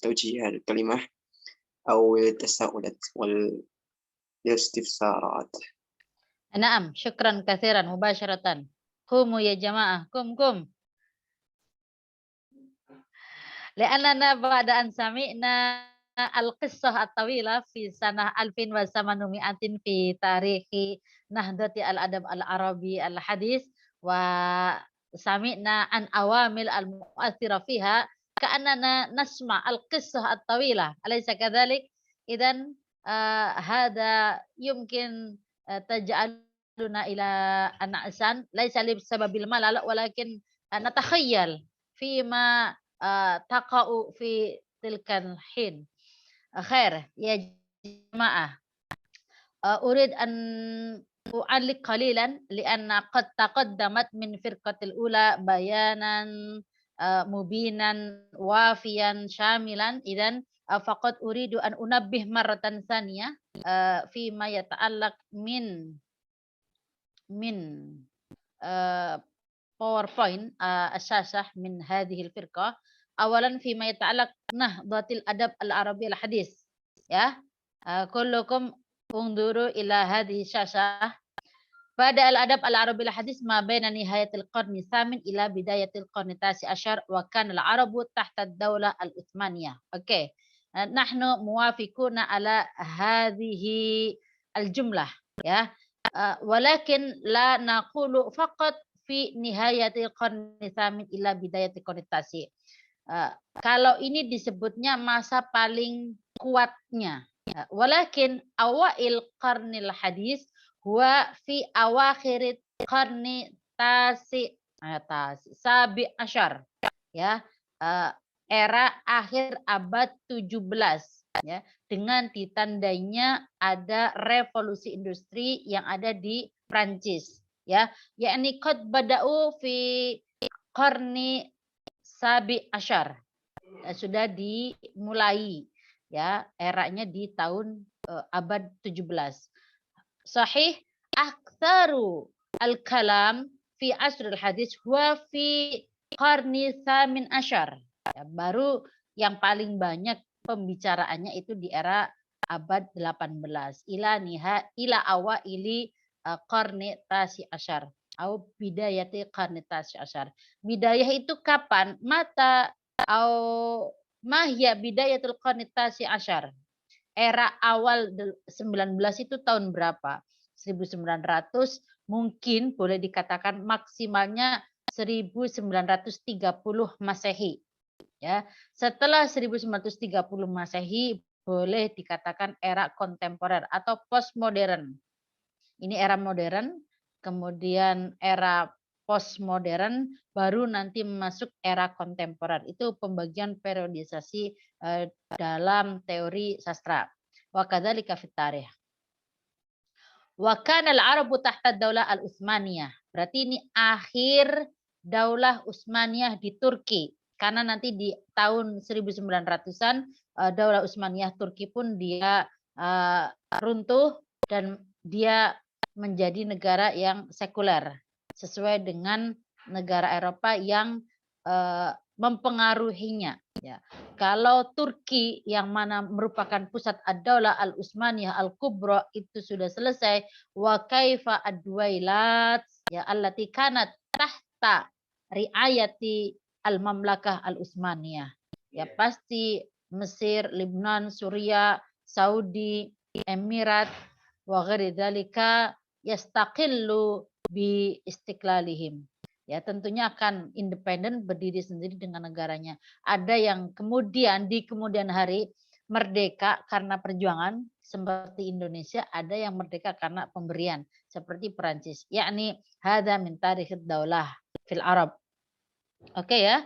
توجيه الكلمة أو التساؤلات والاستفسارات. نعم، شكرا كثيرا. مباشرة قوموا يا جماعة، قم لأننا بعد أن سمعنا القصة الطويلة في سنة 1800 في تاريخ نهضة الأدب العربي الحديث، وسمعنا عن عوامل المؤثرة فيها، كأننا نسمع القصة الطويلة، أليس كذلك؟ إذن هذا يمكن تجعلنا إلى النعسان، ليس لسبب الملل ولكن نتخيل فيما تقع في تلك الحين. خير يا جماعة، أريد أن أعلق قليلا لأن قد تقدمت من فرقة الأولى بيانا مبينا وافيا شاملا. إذن فقط أريد أن أنبه مرة ثانية فيما يتعلق من PowerPoint الشاشة من هذه الفرقة. أولا فيما يتعلق نهضة الأدب العربي الحديث، ya كلكم انظروا إلى هذه الشاشة. بدأ الأدب العربي الحديث ما بين نهاية القرن الثامن إلى بداية القرن التاسع عشر، وكان العرب تحت الدولة العثمانية. أوكي، نحن موافقون على هذه الجملة، ya. ولكن لا نقول فقط في نهاية القرن الثامن إلى بداية القرن التاسع. Kalau ini disebutnya masa paling kuatnya, walakin awail qarnil hadis huwa fi awakhir qarni sabi asyar, ya, era akhir abad 17, ya, dengan ditandainya ada revolusi industri yang ada di Prancis, ya, yakni qad bada'u fi qarni sabi asyar, sudah dimulai, ya, eranya di tahun abad 17. Sahih aktsaru al-kalam fi asrul hadis huwa fi qarni tsamin asyar, ya, baru yang paling banyak pembicaraannya itu di era abad 18 ila awaili qarni tasi asyar atau bidayati qarni tasi asyar. Bidayah itu kapan? Mata atau mahya bidayatul qarni tasi asyar. Era awal 19 itu tahun berapa? 1900, mungkin boleh dikatakan maksimalnya 1930 Masehi. Ya, setelah 1930 Masehi boleh dikatakan era kontemporer atau postmodern. Ini era modern, kemudian era postmodern, baru nanti masuk era kontemporer. Itu pembagian periodisasi dalam teori sastra. Wa kadzalika fit tarikh. Wa kana al-Arabu tahta daulah al-Utsmaniyah. Berarti ini akhir daulah Utsmaniyah di Turki. Karena nanti di tahun 1900-an daulah Utsmaniyah Turki pun dia runtuh dan dia menjadi negara yang sekuler sesuai dengan negara Eropa yang mempengaruhinya, ya. Kalau Turki yang mana merupakan pusat ad-daulah al-Utsmaniyah al-Kubra itu sudah selesai, wa kaifa ad-duwailat, ya, allati kanat tahta riayati al-Mamlakah al-Utsmaniyah. Ya pasti Mesir, Lebanon, Suriah, Saudi, Emirat, wa ghairi dzalika yastaqillu bi istiqlalihim. Ya tentunya akan independen, berdiri sendiri dengan negaranya. Ada yang kemudian di kemudian hari merdeka karena perjuangan seperti Indonesia, ada yang merdeka karena pemberian seperti Perancis. Yakni hadza min tarikhid daulah fil Arab. Oke ya.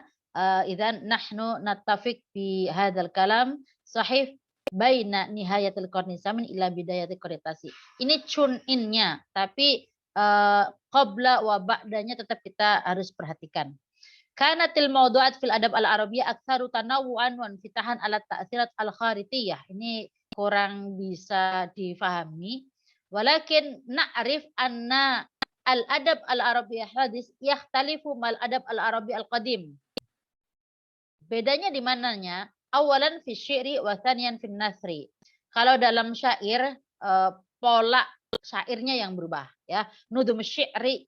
Idzan nahnu nattafiq bi hadzal kalam sahih baina nihayatil qarni samin ila bidayatil qarni tasi. Ini tune in-nya, tapi qabla wa ba'danya tetap kita harus perhatikan. Kanatil mawdu'at fil adab al-arabiyyah aktsaru tanawwu'an wa infitahan ala ta'sirat al-kharitiyah. Ini kurang bisa difahami. Walakin na'rif anna al-adab al-arabiyyah hadis yakhtalifu mal adab al-arabi al-qadim. Bedanya di mananya? Awalan fi syi'ri wa thaniyan fi nasri. Kalau dalam syair pola syairnya yang berubah ya. Nudum syi'ri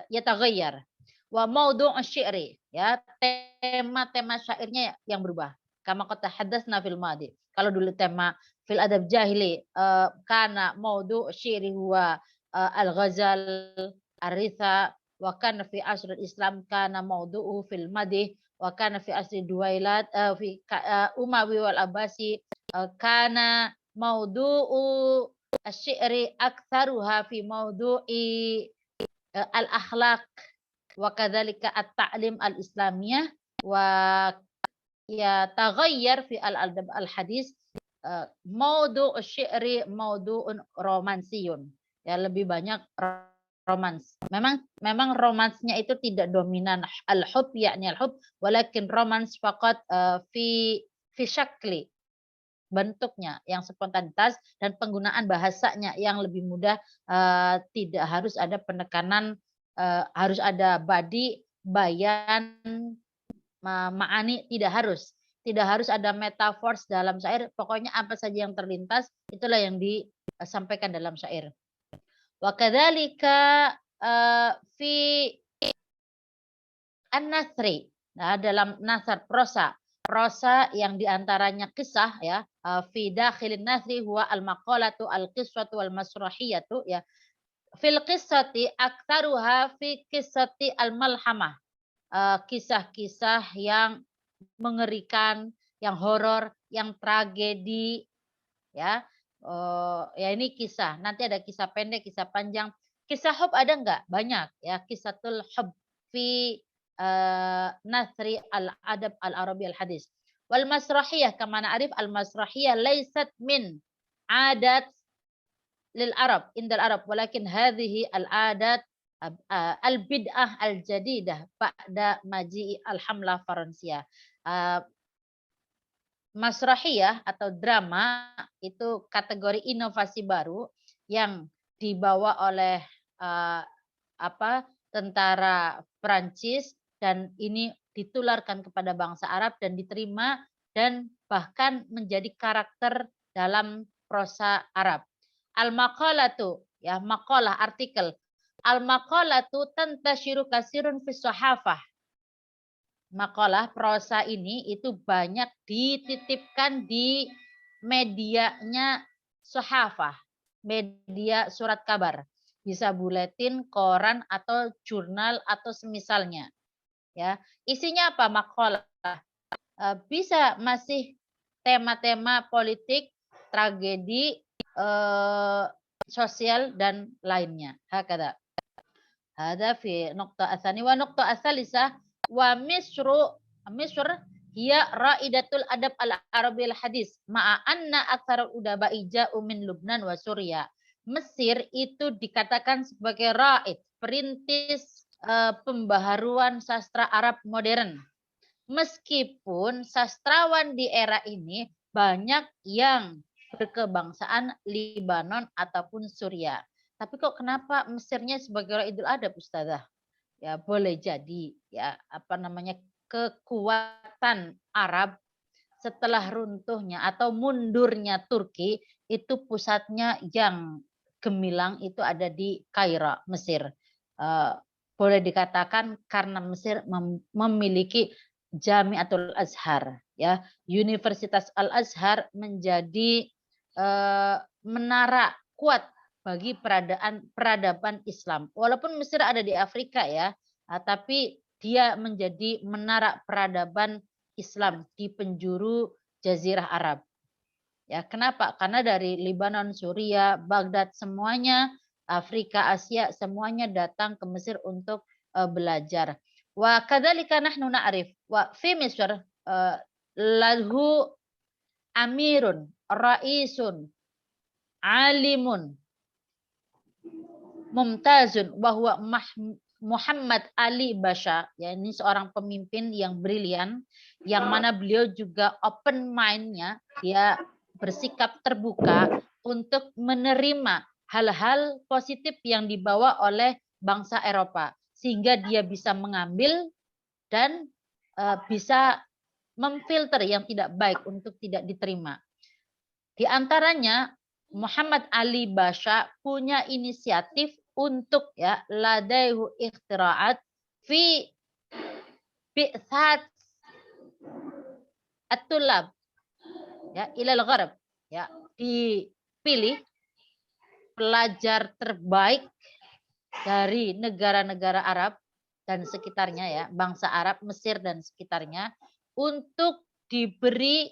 yataghayyar. Wa mawdu' syi'ri ya, tema-tema syairnya yang berubah. Kama qad tahaddatsna fil madi. Kalau dulu tema fil adab jahili kana mawdu' syi'ri huwa al-ghazal, ar-ritha, wa kana fi asr al-islam kana mawdu'uhu fil madi, wa kana fi asri duwailat fi Umawi wal Abbasi kana mawdu'u asy-syi'ri aktsaruha fi mawdu'i al-akhlaq wa kadzalika at-ta'lim al-islamiyah wa ya taghayyar fi al-adab al-hadis mawdu' asy-syi'ri mawdu'un romansiyun. Ya lebih banyak romans. Memang romansnya itu tidak dominan al-hub yakni al-hub, walakin romans faqat fi syakli, bentuknya yang spontanitas dan penggunaan bahasanya yang lebih mudah, tidak harus ada penekanan, harus ada badi, bayan, ma'ani, tidak harus ada metafor dalam syair, pokoknya apa saja yang terlintas itulah yang disampaikan dalam syair. Wa kadzalika fi an-nasri. Nah, dalam nasr prosa yang diantaranya kisah ya, fi dakhilin nasri huwa al-maqalatu al-qissatu wal masrahiyatu ya. Fil qissati aktsaruha fi qissati al-malhamah. Kisah-kisah yang mengerikan, yang horor, yang tragedi ya. Ya ini kisah. Nanti ada kisah pendek, kisah panjang. Kisah hub ada enggak? Banyak ya. Kisatul hub fi nasri al-adab al-arabi al-hadis. Wal masrahiyah kama na'rif al-masrahiyah laysat min adat lil Arab indal Arab walakin hadhihi al-adat al-bid'ah al-jadidah ba'da maji'i al-hamlah Faransia. Masrahiyah atau drama itu kategori inovasi baru yang dibawa oleh tentara Prancis dan ini ditularkan kepada bangsa Arab dan diterima dan bahkan menjadi karakter dalam prosa Arab. Al-maqalatu ya, maqalah artikel. Al-maqalatu tantashiru kasirun fi shahafah. Makalah prosa ini itu banyak dititipkan di medianya Sohafah, media surat kabar, bisa buletin, koran atau jurnal atau semisalnya. Ya, isinya apa makalah? Bisa masih tema-tema politik, tragedi, sosial dan lainnya. Hakada. Hada fi nuqta atsani wa nuqta ats-tsalisah wa Misr hiya raidatul adab al-arabi al-hadis ma'a anna aktsarul udaba'i ja'u min Lubnan wa Suriah. Mesir itu dikatakan sebagai raid, perintis pembaharuan sastra Arab modern. Meskipun sastrawan di era ini banyak yang berkebangsaan Libanon ataupun Suriah. Tapi kok kenapa Mesirnya sebagai raidul adab, Ustazah? Ya boleh jadi ya kekuatan Arab setelah runtuhnya atau mundurnya Turki itu pusatnya yang gemilang itu ada di Kairo, Mesir. Boleh dikatakan karena Mesir memiliki Jami'atul Azhar, ya. Universitas Al-Azhar menjadi menara kuat bagi peradaban Islam. Walaupun Mesir ada di Afrika ya, tapi dia menjadi menara peradaban Islam di penjuru Jazirah Arab. Ya, kenapa? Karena dari Lebanon, Suriah, Baghdad semuanya, Afrika, Asia semuanya datang ke Mesir untuk belajar. Wa kadzalika nahnu na'rif wa fi Misr lahu amirun, raisun, alimun, mumtazun bahwa Muhammad Ali Basha, ya ini seorang pemimpin yang brilian, yang mana beliau juga open mind-nya, dia bersikap terbuka untuk menerima hal-hal positif yang dibawa oleh bangsa Eropa, sehingga dia bisa mengambil dan bisa memfilter yang tidak baik untuk tidak diterima. Di antaranya Muhammad Ali Basha punya inisiatif untuk ya ladaihu ikhtiraat fi bi'tsat at-tulab ya ilal gharb, ya dipilih pelajar terbaik dari negara-negara Arab dan sekitarnya ya, bangsa Arab, Mesir dan sekitarnya untuk diberi,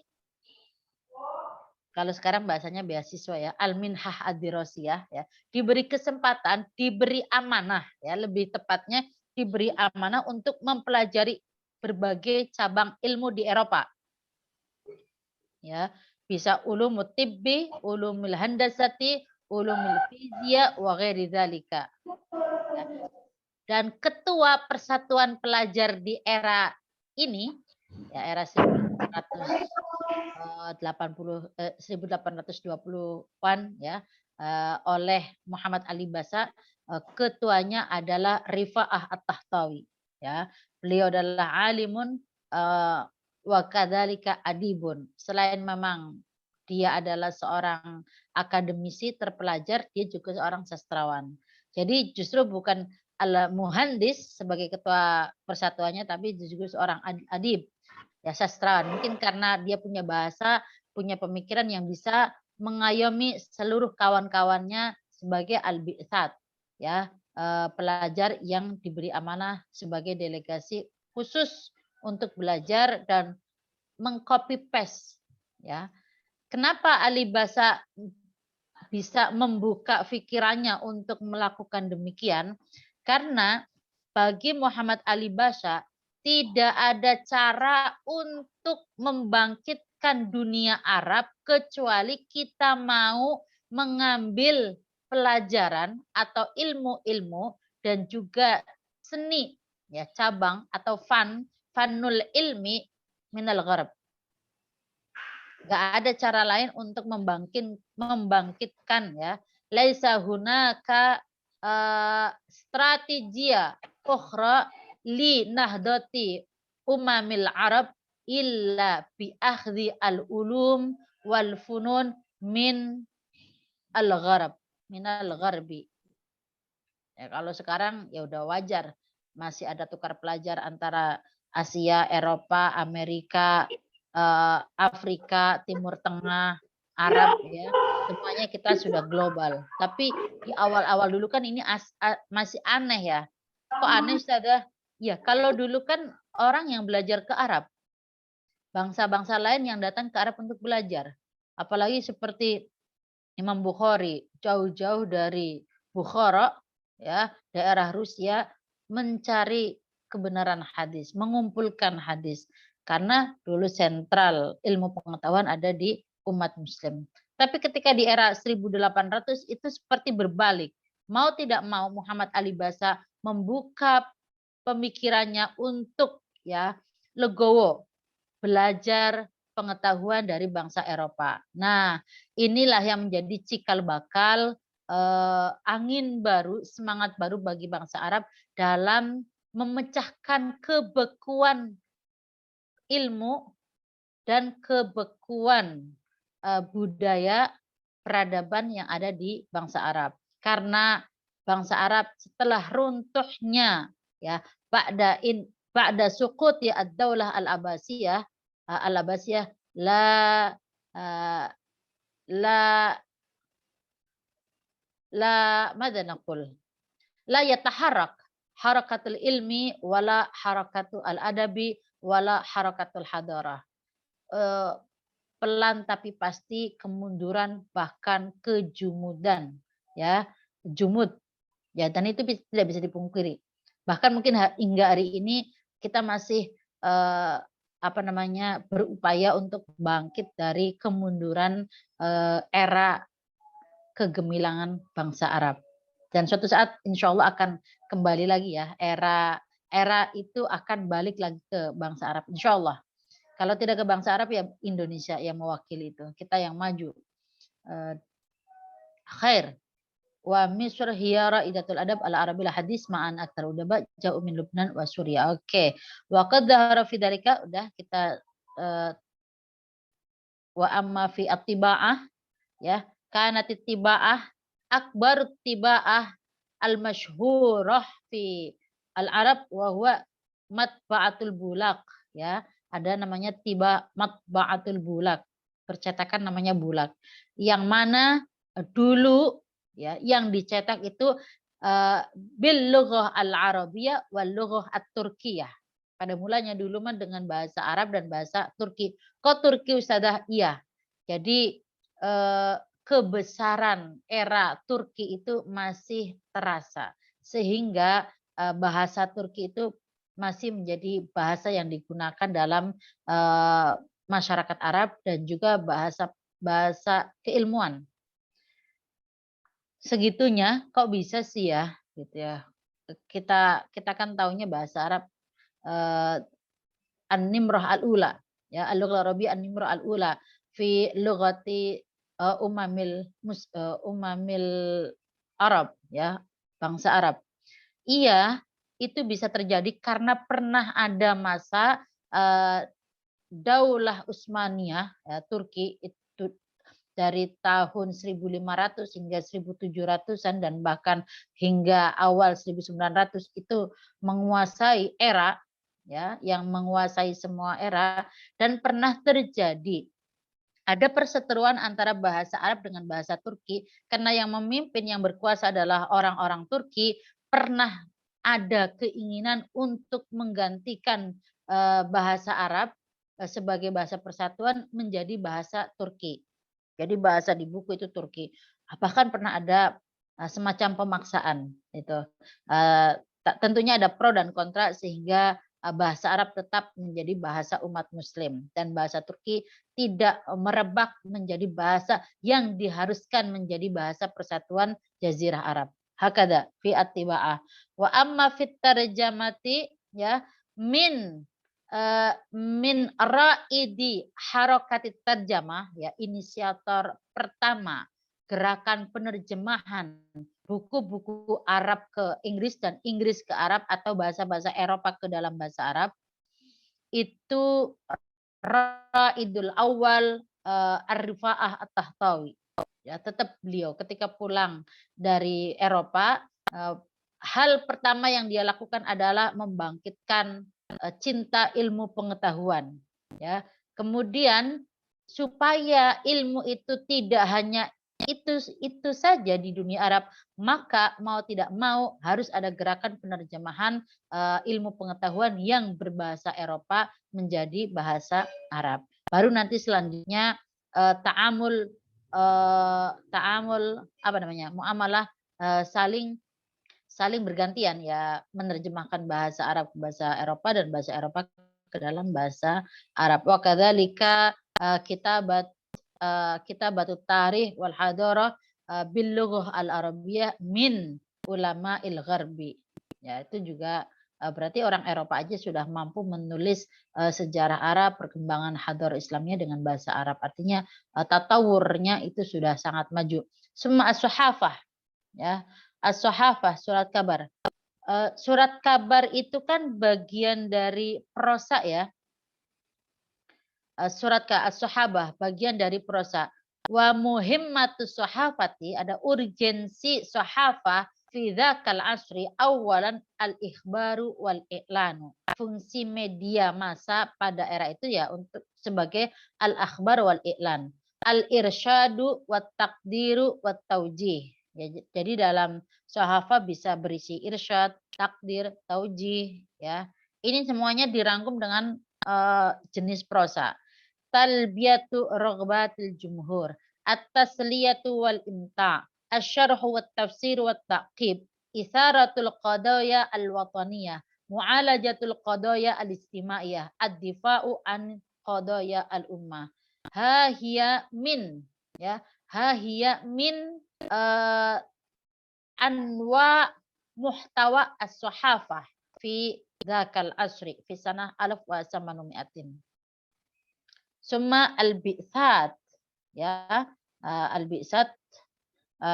kalau sekarang bahasanya beasiswa ya, al-minhah ad-dirasiyah ya, diberi kesempatan, diberi amanah ya, lebih tepatnya diberi amanah untuk mempelajari berbagai cabang ilmu di Eropa. Ya, bisa ulumut tibbi, ulumul handasati, ulumul fizia wa ghairi dzalika. Ya. Dan ketua Persatuan Pelajar di era ini ya, era 1820-an ya, oleh Muhammad Ali Basha, ketuanya adalah Rifa'ah At-Tahtawi ya. Beliau adalah alimun wa kadzalika adibun. Selain memang dia adalah seorang akademisi terpelajar, dia juga seorang sastrawan. Jadi justru bukan al-muhandis sebagai ketua persatuannya, tapi juga seorang adib, ya sastrawan. Mungkin karena dia punya bahasa, punya pemikiran yang bisa mengayomi seluruh kawan-kawannya sebagai al-bi'tsat, ya pelajar yang diberi amanah sebagai delegasi khusus untuk belajar dan mengcopy paste, ya. Kenapa Ali Basha bisa membuka pikirannya untuk melakukan demikian? Karena bagi Muhammad Ali Basha tidak ada cara untuk membangkitkan dunia Arab kecuali kita mau mengambil pelajaran atau ilmu-ilmu dan juga seni ya, cabang atau fanul ilmi minal gharb. Gak ada cara lain untuk membangkitkan ya. Laisa hunaka strategia ukhra li nahdati umamil Arab illa bi akhdhi al-ulum wal funun min al-gharb, minal gharbi. Ya, kalau sekarang ya udah wajar masih ada tukar pelajar antara Asia, Eropa, Amerika, Afrika, Timur Tengah, Arab ya, semuanya kita sudah global. Tapi di awal-awal dulu kan ini masih aneh ya. Kok aneh Ustazah? Ya kalau dulu kan orang yang belajar ke Arab, bangsa-bangsa lain yang datang ke Arab untuk belajar. Apalagi seperti Imam Bukhari, jauh-jauh dari Bukhara, ya daerah Rusia, mencari kebenaran hadis, mengumpulkan hadis. Karena dulu sentral ilmu pengetahuan ada di umat muslim. Tapi ketika di era 1800 itu seperti berbalik. Mau tidak mau Muhammad Ali Basha membuka pemikirannya untuk ya legowo, belajar pengetahuan dari bangsa Eropa. Nah, inilah yang menjadi cikal bakal angin baru, semangat baru bagi bangsa Arab dalam memecahkan kebekuan ilmu dan kebekuan budaya peradaban yang ada di bangsa Arab. Karena bangsa Arab setelah runtuhnya ya ba'da suquti ad-daulah al-Abbasiyah la la la madza naqul la yataharrak harakatul ilmi wala harakatul adabi wala harakatul hadarah. Pelan tapi pasti kemunduran bahkan kejumudan, ya, jumud, ya, dan itu tidak bisa dipungkiri. Bahkan mungkin hingga hari ini kita masih berupaya untuk bangkit dari kemunduran era kegemilangan bangsa Arab. Dan suatu saat insya Allah akan kembali lagi, ya, era itu akan balik lagi ke bangsa Arab, insya Allah. Kalau tidak ke bangsa Arab, ya Indonesia yang mewakili itu, kita yang maju. Khair. Wa Misr hiya ra'idatul adab al-arabil hadis ma'an aktar udaba jauh min Lubnan wa Suriah. Oke. Wa qad dhahara fi dzalika, udah kita wa amma fi at-tiba'ah, ya, kanat at-tiba'ah akbar at-tiba'ah al-masyhurah fi al-Arab wa huwa matba'atul bulaq, ya. Ada namanya matba'atul bulaq, percetakan namanya bulaq, yang mana dulu, ya, yang dicetak itu bil lughah al-arabiyyah wal lughah at-turkiyah. Pada mulanya dulu mah dengan bahasa Arab dan bahasa Turki. Kok Turki Ustadzah? Iya. Jadi kebesaran era Turki itu masih terasa, sehingga bahasa Turki itu masih menjadi bahasa yang digunakan dalam masyarakat Arab dan juga bahasa keilmuan. Segitunya kok bisa sih, ya, gitu ya. Kita kan taunya bahasa Arab an-nimrah al-ula, ya, al-lughah al-arabiyyah an-nimrah al-ula fi lughati umamil Arab, ya, bangsa Arab. Iya, itu bisa terjadi karena pernah ada masa Daulah Utsmaniyah, ya, Turki itu dari tahun 1500 hingga 1700-an dan bahkan hingga awal 1900 itu menguasai era, ya, yang menguasai semua era, dan pernah terjadi ada perseteruan antara bahasa Arab dengan bahasa Turki karena yang memimpin, yang berkuasa adalah orang-orang Turki. Pernah ada keinginan untuk menggantikan bahasa Arab sebagai bahasa persatuan menjadi bahasa Turki. Jadi bahasa di buku itu Turki. Bahkan pernah ada semacam pemaksaan itu. Tentunya ada pro dan kontra sehingga bahasa Arab tetap menjadi bahasa umat Muslim dan bahasa Turki tidak merebak menjadi bahasa yang diharuskan menjadi bahasa persatuan Jazirah Arab. Hakada fi at-tiba'ah. Wa amma fit tarjamati, ya, min ra'idi harokati tarjamah, ya, inisiator pertama gerakan penerjemahan buku-buku Arab ke Inggris dan Inggris ke Arab atau bahasa-bahasa Eropa ke dalam bahasa Arab, itu Ra'idul Awal Ar-Rifa'ah At-Tahtawi. Ya, tetap beliau ketika pulang dari Eropa, hal pertama yang dia lakukan adalah membangkitkan cinta ilmu pengetahuan, ya. Kemudian supaya ilmu itu tidak hanya itu saja di dunia Arab, maka mau tidak mau harus ada gerakan penerjemahan ilmu pengetahuan yang berbahasa Eropa menjadi bahasa Arab. Baru nanti selanjutnya ta'amul muamalah, saling bergantian, ya, menerjemahkan bahasa Arab ke bahasa Eropa dan bahasa Eropa ke dalam bahasa Arab. Wa kadzalika kitabatut tarikh wal hadarah bil lughah al-arabiyyah min ulama'il gharbi. Ya, itu juga berarti orang Eropa aja sudah mampu menulis sejarah Arab, perkembangan hadarah Islamnya dengan bahasa Arab. Artinya tatawurnya itu sudah sangat maju. Summa as-suhafah, ya, as-suhafah, surat kabar. Surat kabar itu kan bagian dari prosa, ya. Surat as-suhabah bagian dari prosa. Wa muhimmatus suhafati, ada urgensi suhafah fi fi dzakal asri awalan al-ikhbaru wal i'lanu. Fungsi media massa pada era itu ya untuk sebagai al-akhbar wal i'lan. Al-irsyadu wat taqdiru wat taujih. Ya, jadi dalam sahafa bisa berisi irsyad, takdir, taujih ya. Ini semuanya dirangkum dengan jenis prosa. Talbiyatu raghbatil jumhur, at-tasliyatu wal imta', asy-syarhu wat tafsir wat ta'qib, isaratul qadaya al-wataniyah, mu'alajatul qadaya al-istimaiyah, ad-difa'u an qadaya al-ummah. Ha hiya min ya, ha hiya min anwa muhtawa as-sahafah fi dzakal asri fi sanah 1800. Summa al-bi'tsat ya, al-bi'tsat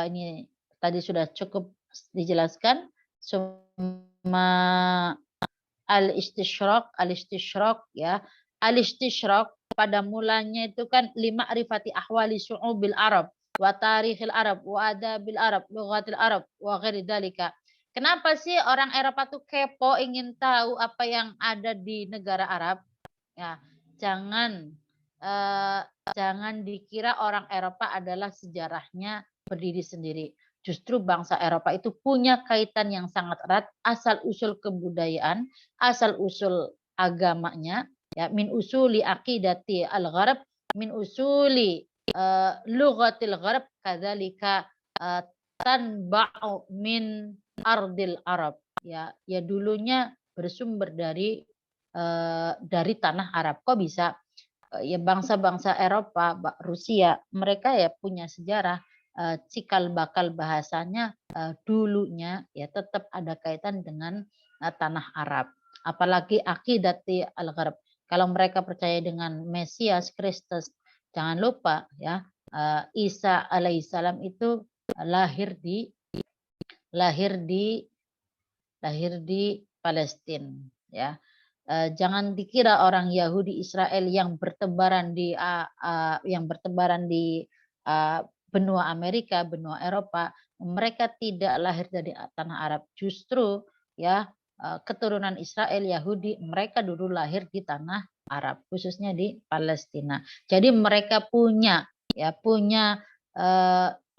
ini tadi sudah cukup dijelaskan. Summa al-istisyraq ya, al-istisyraq pada mulanya itu kan lima rifati ahwali syu'ubil Arab wa tarikhil Arab wa adabil Arab lughatil Arab wa ghairi dzalika. Kenapa sih orang Eropa tuh kepo ingin tahu apa yang ada di negara Arab? Ya, jangan dikira orang Eropa adalah sejarahnya berdiri sendiri. Justru bangsa Eropa itu punya kaitan yang sangat erat asal usul kebudayaan, asal usul agamanya, ya, min usuli aqidati al-gharb, min usuli lughatil gharb, kadzalika tanba'u min ardil Arab. Ya, dulunya bersumber dari tanah Arab. Kok bisa? Ya bangsa-bangsa Eropa, Rusia, mereka ya punya sejarah cikal bakal bahasanya dulunya ya tetap ada kaitan dengan tanah Arab. Apalagi akidati al-gharb. Kalau mereka percaya dengan Mesias Kristus, jangan lupa ya Isa alaihissalam itu lahir di Palestina ya. Jangan dikira orang Yahudi Israel yang bertebaran di benua Amerika, benua Eropa, mereka tidak lahir dari tanah Arab. Justru ya keturunan Israel Yahudi mereka dulu lahir di tanah Arab, khususnya di Palestina. Jadi mereka punya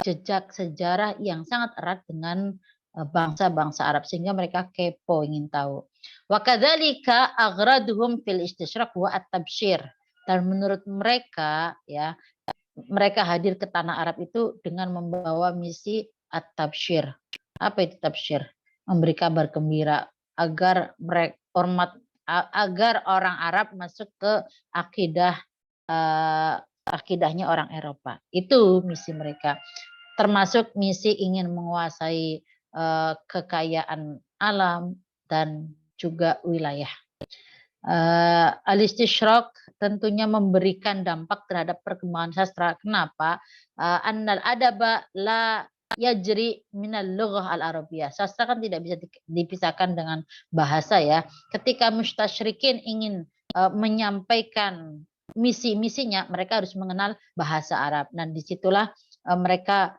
jejak sejarah yang sangat erat dengan bangsa-bangsa Arab sehingga mereka kepo ingin tahu. Wa kadzalika aghraduhum fil istisyraq wa at-tabsyir. Dan menurut mereka ya mereka hadir ke tanah Arab itu dengan membawa misi at-tabsyir. Apa itu tabsyir? Memberi kabar gembira agar orang Arab masuk ke akidahnya orang Eropa. Itu misi mereka. Termasuk misi ingin menguasai kekayaan alam dan juga wilayah. Al-istisyraq tentunya memberikan dampak terhadap perkembangan sastra. Kenapa? Annal adaba la yajri minal lughah al-arabiyyah. Sastra kan tidak bisa dipisahkan dengan bahasa ya. Ketika mustasyrikin ingin menyampaikan misi-misinya, mereka harus mengenal bahasa Arab. Dan disitulah mereka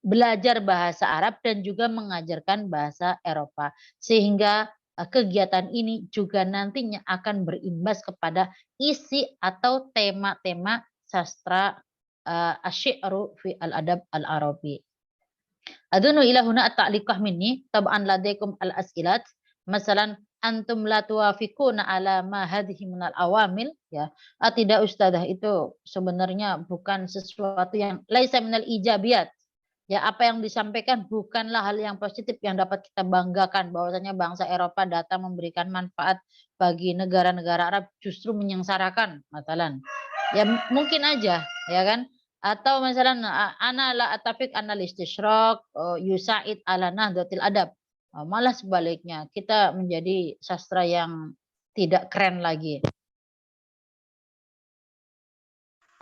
belajar bahasa Arab dan juga mengajarkan bahasa Eropa. Sehingga kegiatan ini juga nantinya akan berimbas kepada isi atau tema-tema sastra asy-syi'ru fi al-adab al-arabi. Adunu ila huna at-ta'liqah minni tab'an ladaikum al-as'ilat. Masalan antum la tuwafiquna ala ma hadhihi minal awamil ya. Tidak ustadzah, itu sebenarnya bukan sesuatu yang laisa minal ijabiyat. Ya, apa yang disampaikan bukanlah hal yang positif yang dapat kita banggakan, bahwasanya bangsa Eropa datang memberikan manfaat bagi negara-negara Arab, justru menyengsarakan, masalan. Ya mungkin aja, ya kan? Atau misalnya ana la atafiq anal istisyraq yusaid ala nahdlatil adab. Malah sebaliknya, kita menjadi sastra yang tidak keren lagi.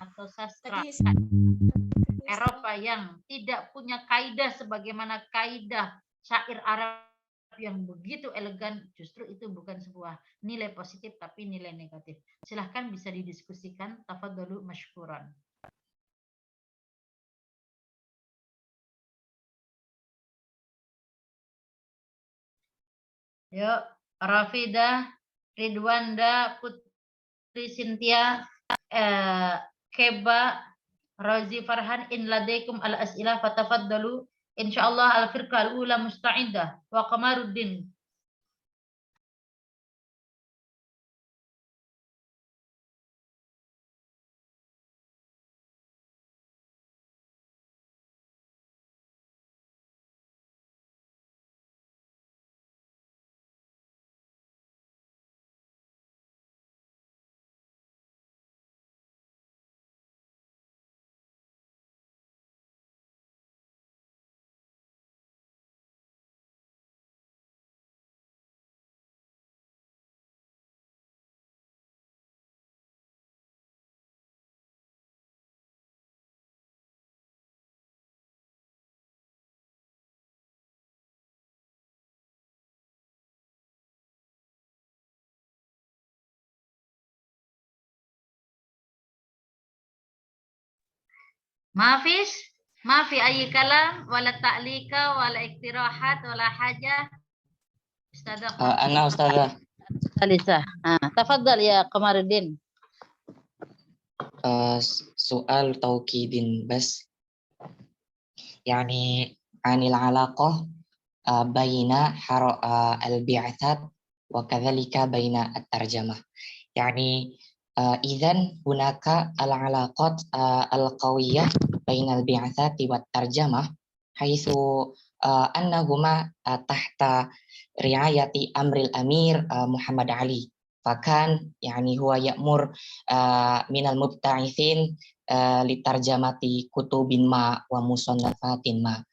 Atau sastra Eropa yang tidak punya kaidah sebagaimana kaidah syair Arab yang begitu elegan, justru itu bukan sebuah nilai positif tapi nilai negatif. Silahkan bisa didiskusikan. Tafadhalu masykuran. Yuk, Rafidah, Ridwanda, Putri Sintia, Keba, Razi Farhan, in ladaikum al-as'ilah fatafaddalu. Insyaallah al-firqa al-ula musta'idah wa Qamaruddin. ما في أي كلام ولا تعليق ولا اقتراحات ولا حاجة. أنا أستاذة. Alisa. تفضل يا قمر الدين. سؤال توكيد بس، يعني عن العلاقة بين البعثات وكذلك بين الترجمة. يعني إذن هناك العلاقات القوية بين البعثات والترجمة، حيث أنهما تحت رعاية أمر الأمير محمد علي، فكان يعني هو يأمر من المبتعثين لترجمة كتب ما ومصنفات ما،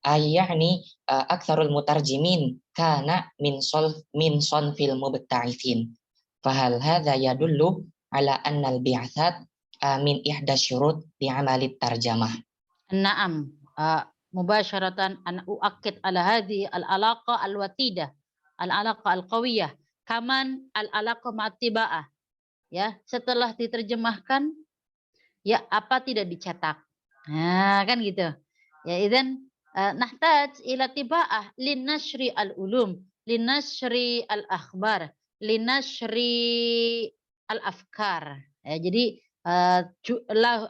أي يعني أكثر المترجمين كان من صنف المبتعثين. فهل هذا يدل على أن البعثات من إحدى الشروط لعمل الترجمة؟ نعم، مباشرة أنا أؤكد على هذه العلاقة الوطيدة، العلاقة القوية. Kaman al-alaqah ma'at-tiba'ah. Ya, setelah diterjemahkan, ya apa tidak dicetak. Nah, kan gitu. Ya, idzan nahtaj ila tiba'ah linashri al-ulum, linashri al-akhbar, linashri al-afkar. Ya, jadi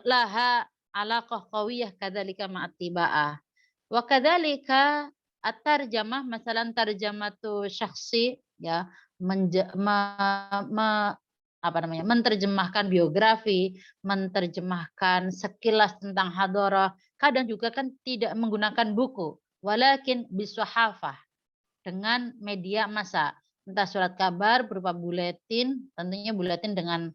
laha alaqah qawiyah kadzalika ma'at tiba'ah. Wa kadzalika at-tarjamah, masalan tarjamatu syakhsi, ya, menerjemahkan biografi, menerjemahkan sekilas tentang hadarah. Kadang juga kan tidak menggunakan buku, walakin bisuhafah, dengan media massa, entah surat kabar berupa buletin, tentunya buletin dengan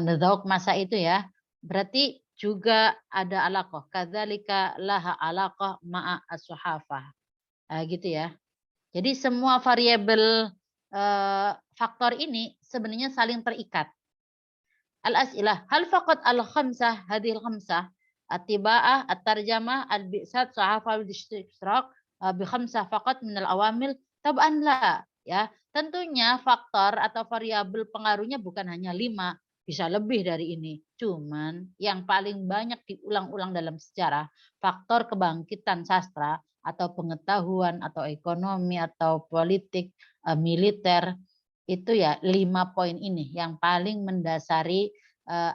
dzauq massa itu ya. Berarti juga ada alaqah, kadzalika laha alaqah ma'a as-suhafah. Gitu ya. Jadi semua variabel faktor ini sebenarnya saling terikat. Al-as'ilah, hal faqat al-khamsah, hadhil khamsah, at-tiba'ah, at-tarjamah, al-bi'sat, sahafah, al-ishtirak, bi khamsah faqat min al-awamil, tab'an la. Ya, tentunya faktor atau variabel pengaruhnya bukan hanya 5, bisa lebih dari ini. Cuman yang paling banyak diulang-ulang dalam sejarah, faktor kebangkitan sastra atau pengetahuan atau ekonomi atau politik, militer, itu ya 5 poin ini yang paling mendasari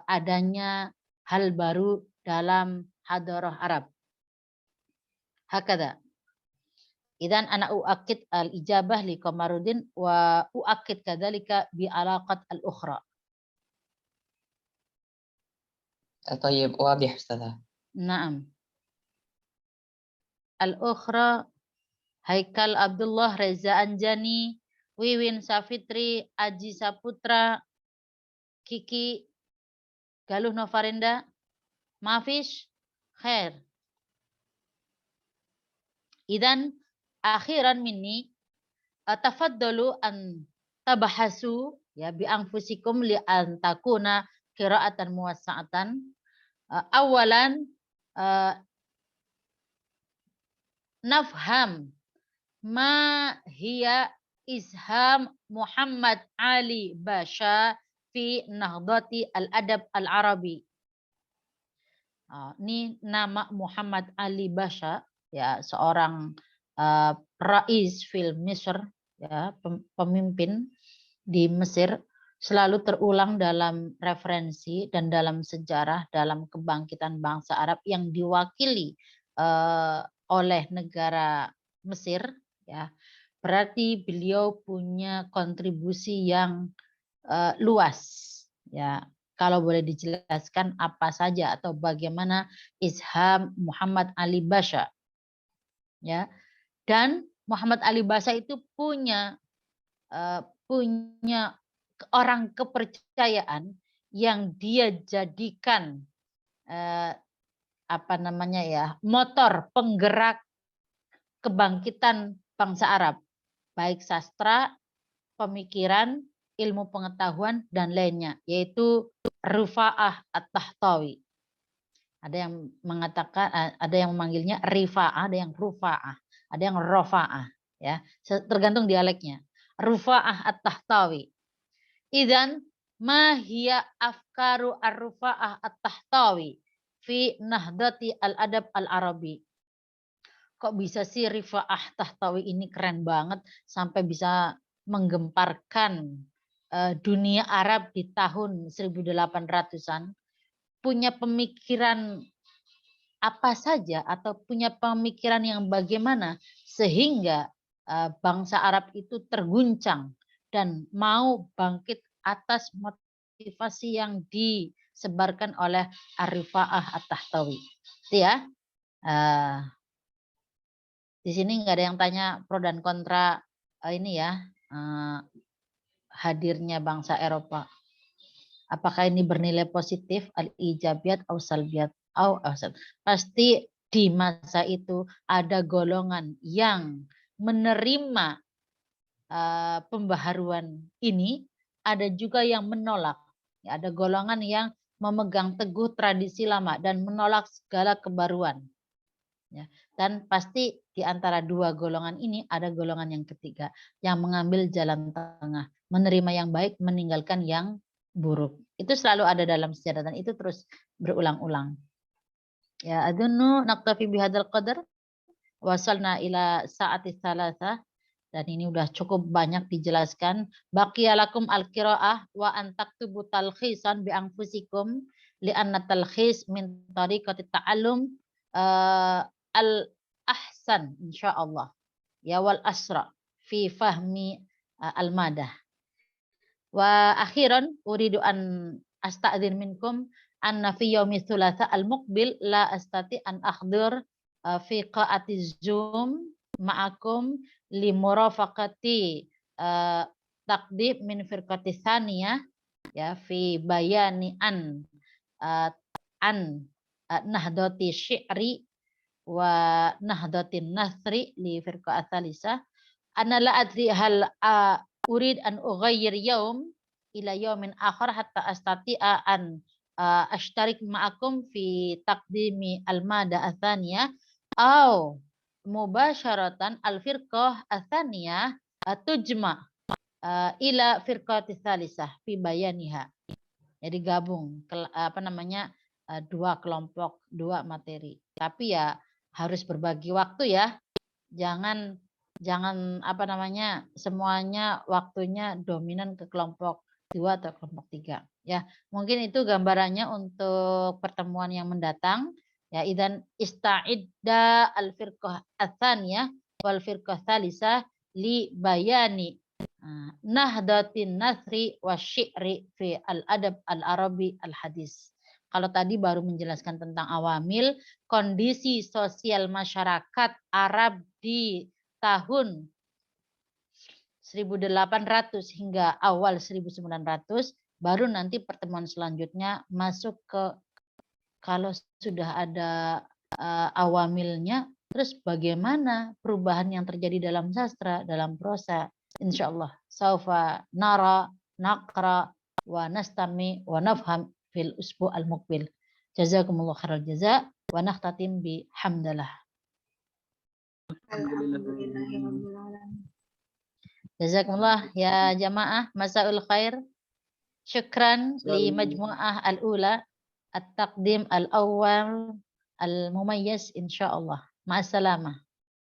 adanya hal baru dalam hadarah Arab. Hakada. Idzan ana uakid al-ijabah li Qamaruddin wa uakid kadzalika bi alaqat al-ukhra. طيب واضح أستاذة. Naam. Al-ukhra Haikal Abdullah, Reza Anjani, Wiwin Safitri, Aji Saputra, Kiki, Galuh Novarenda, Mafish, Khair. Idan akhiran minni tafaddalu an tabahasu ya bi anfusikum li an takuna qira'atan muwassa'atan. Awalan nafham ma hiya isham Muhammad Ali Basha fi nahdati al-adab al-arabi. Ini nama Muhammad Ali Basha, ya, seorang rais fil Misr, ya, pemimpin di Mesir selalu terulang dalam referensi dan dalam sejarah dalam kebangkitan bangsa Arab yang diwakili oleh negara Mesir, ya. Berarti beliau punya kontribusi yang luas, ya. Kalau boleh dijelaskan apa saja atau bagaimana Isham Muhammad Ali Basha, ya. Dan Muhammad Ali Basha itu punya orang kepercayaan yang dia jadikan apa namanya ya, motor penggerak kebangkitan bangsa Arab, baik sastra, pemikiran, ilmu pengetahuan dan lainnya, yaitu Rufa'ah At-Tahtawi. Ada yang mengatakan, ada yang memanggilnya Rifa'ah, ada yang Rufa'ah, ada yang Rofa'ah, ya, tergantung dialeknya. Rufa'ah At-Tahtawi. Idzan ma hiya afkaru ar-Rufa'ah At-Tahtawi fi nahdati al-adab al-arabi. Kok bisa sih Rifa'ah Tahtawi ini keren banget sampai bisa menggemparkan dunia Arab di tahun 1800-an, punya pemikiran apa saja atau punya pemikiran yang bagaimana sehingga bangsa Arab itu terguncang dan mau bangkit atas motivasi yang disebarkan oleh Ar-Rifa'ah At-Tahtawi. Itu ya. Di sini nggak ada yang tanya pro dan kontra ini ya, hadirnya bangsa Eropa. Apakah ini bernilai positif, al-ijabiyat atau salbiyat? Pasti di masa itu ada golongan yang menerima pembaharuan ini, ada juga yang menolak. Ya, ada golongan yang memegang teguh tradisi lama dan menolak segala kebaruan. Ya, dan pasti di antara dua golongan ini ada golongan yang ketiga yang mengambil jalan tengah, menerima yang baik, meninggalkan yang buruk. Itu selalu ada dalam sejarah dan itu terus berulang-ulang. Ya, adunnu naktafi bihadzal qadar. Wasalna ila sa'ati tsalatsa, dan ini udah cukup banyak dijelaskan. Baqiyalakum al-qiraah wa an taktubu talkhisan bi anfusikum li anna talkhis min tariqati ta'allum al-ahsan insyaallah ya wal asra fi fahmi al-madah. Wa akhiran uridu an asta'dzin minkum anna fi yaumi tsulatsa al-muqbil la astati an akhdur fi qa'ati Zoom ma'akum li murafaqati taqdim min firqati tsaniyah ya fi bayani an nahdati syi'ri wa nahdatin nasri li firqa atsalisa ana la adri hal urid an ughayyir yaum ila yaumin akhar hatta astati'a an ashtarik ma'akum fi taqdimi al-mada atsaniyah au mubasharatan al-firqah atsaniyah tujma ila firqati tsalisah fi bayaniha. Jadi gabung apa namanya dua kelompok, dua materi. Tapi ya harus berbagi waktu ya. Jangan apa namanya semuanya waktunya dominan ke kelompok 2 atau kelompok 3 ya. Mungkin itu gambarannya untuk pertemuan yang mendatang ya. Idzan ista'idda al-firqah atsaniyah wal firqah tsalisah li bayani nahdatin nasri wasyi'ri fi al-adab al-arabi al-hadis. Kalau tadi baru menjelaskan tentang awamil, kondisi sosial masyarakat Arab di tahun 1800 hingga awal 1900, baru nanti pertemuan selanjutnya masuk ke kalau sudah ada awamilnya, terus bagaimana perubahan yang terjadi dalam sastra, dalam prosa. Insyaallah saufa nara naqra wa nastami wa nafham fil usbu' al-muqbil. Jazakumullah khairal jaza wa nakhtatim bi hamdalah. Jazakumullah ya jamaah, masaul khair. Syukran li majmu'ah al-ula at-taqdim al-awwal al-mumayyiz insyaallah. Ma'assalamah.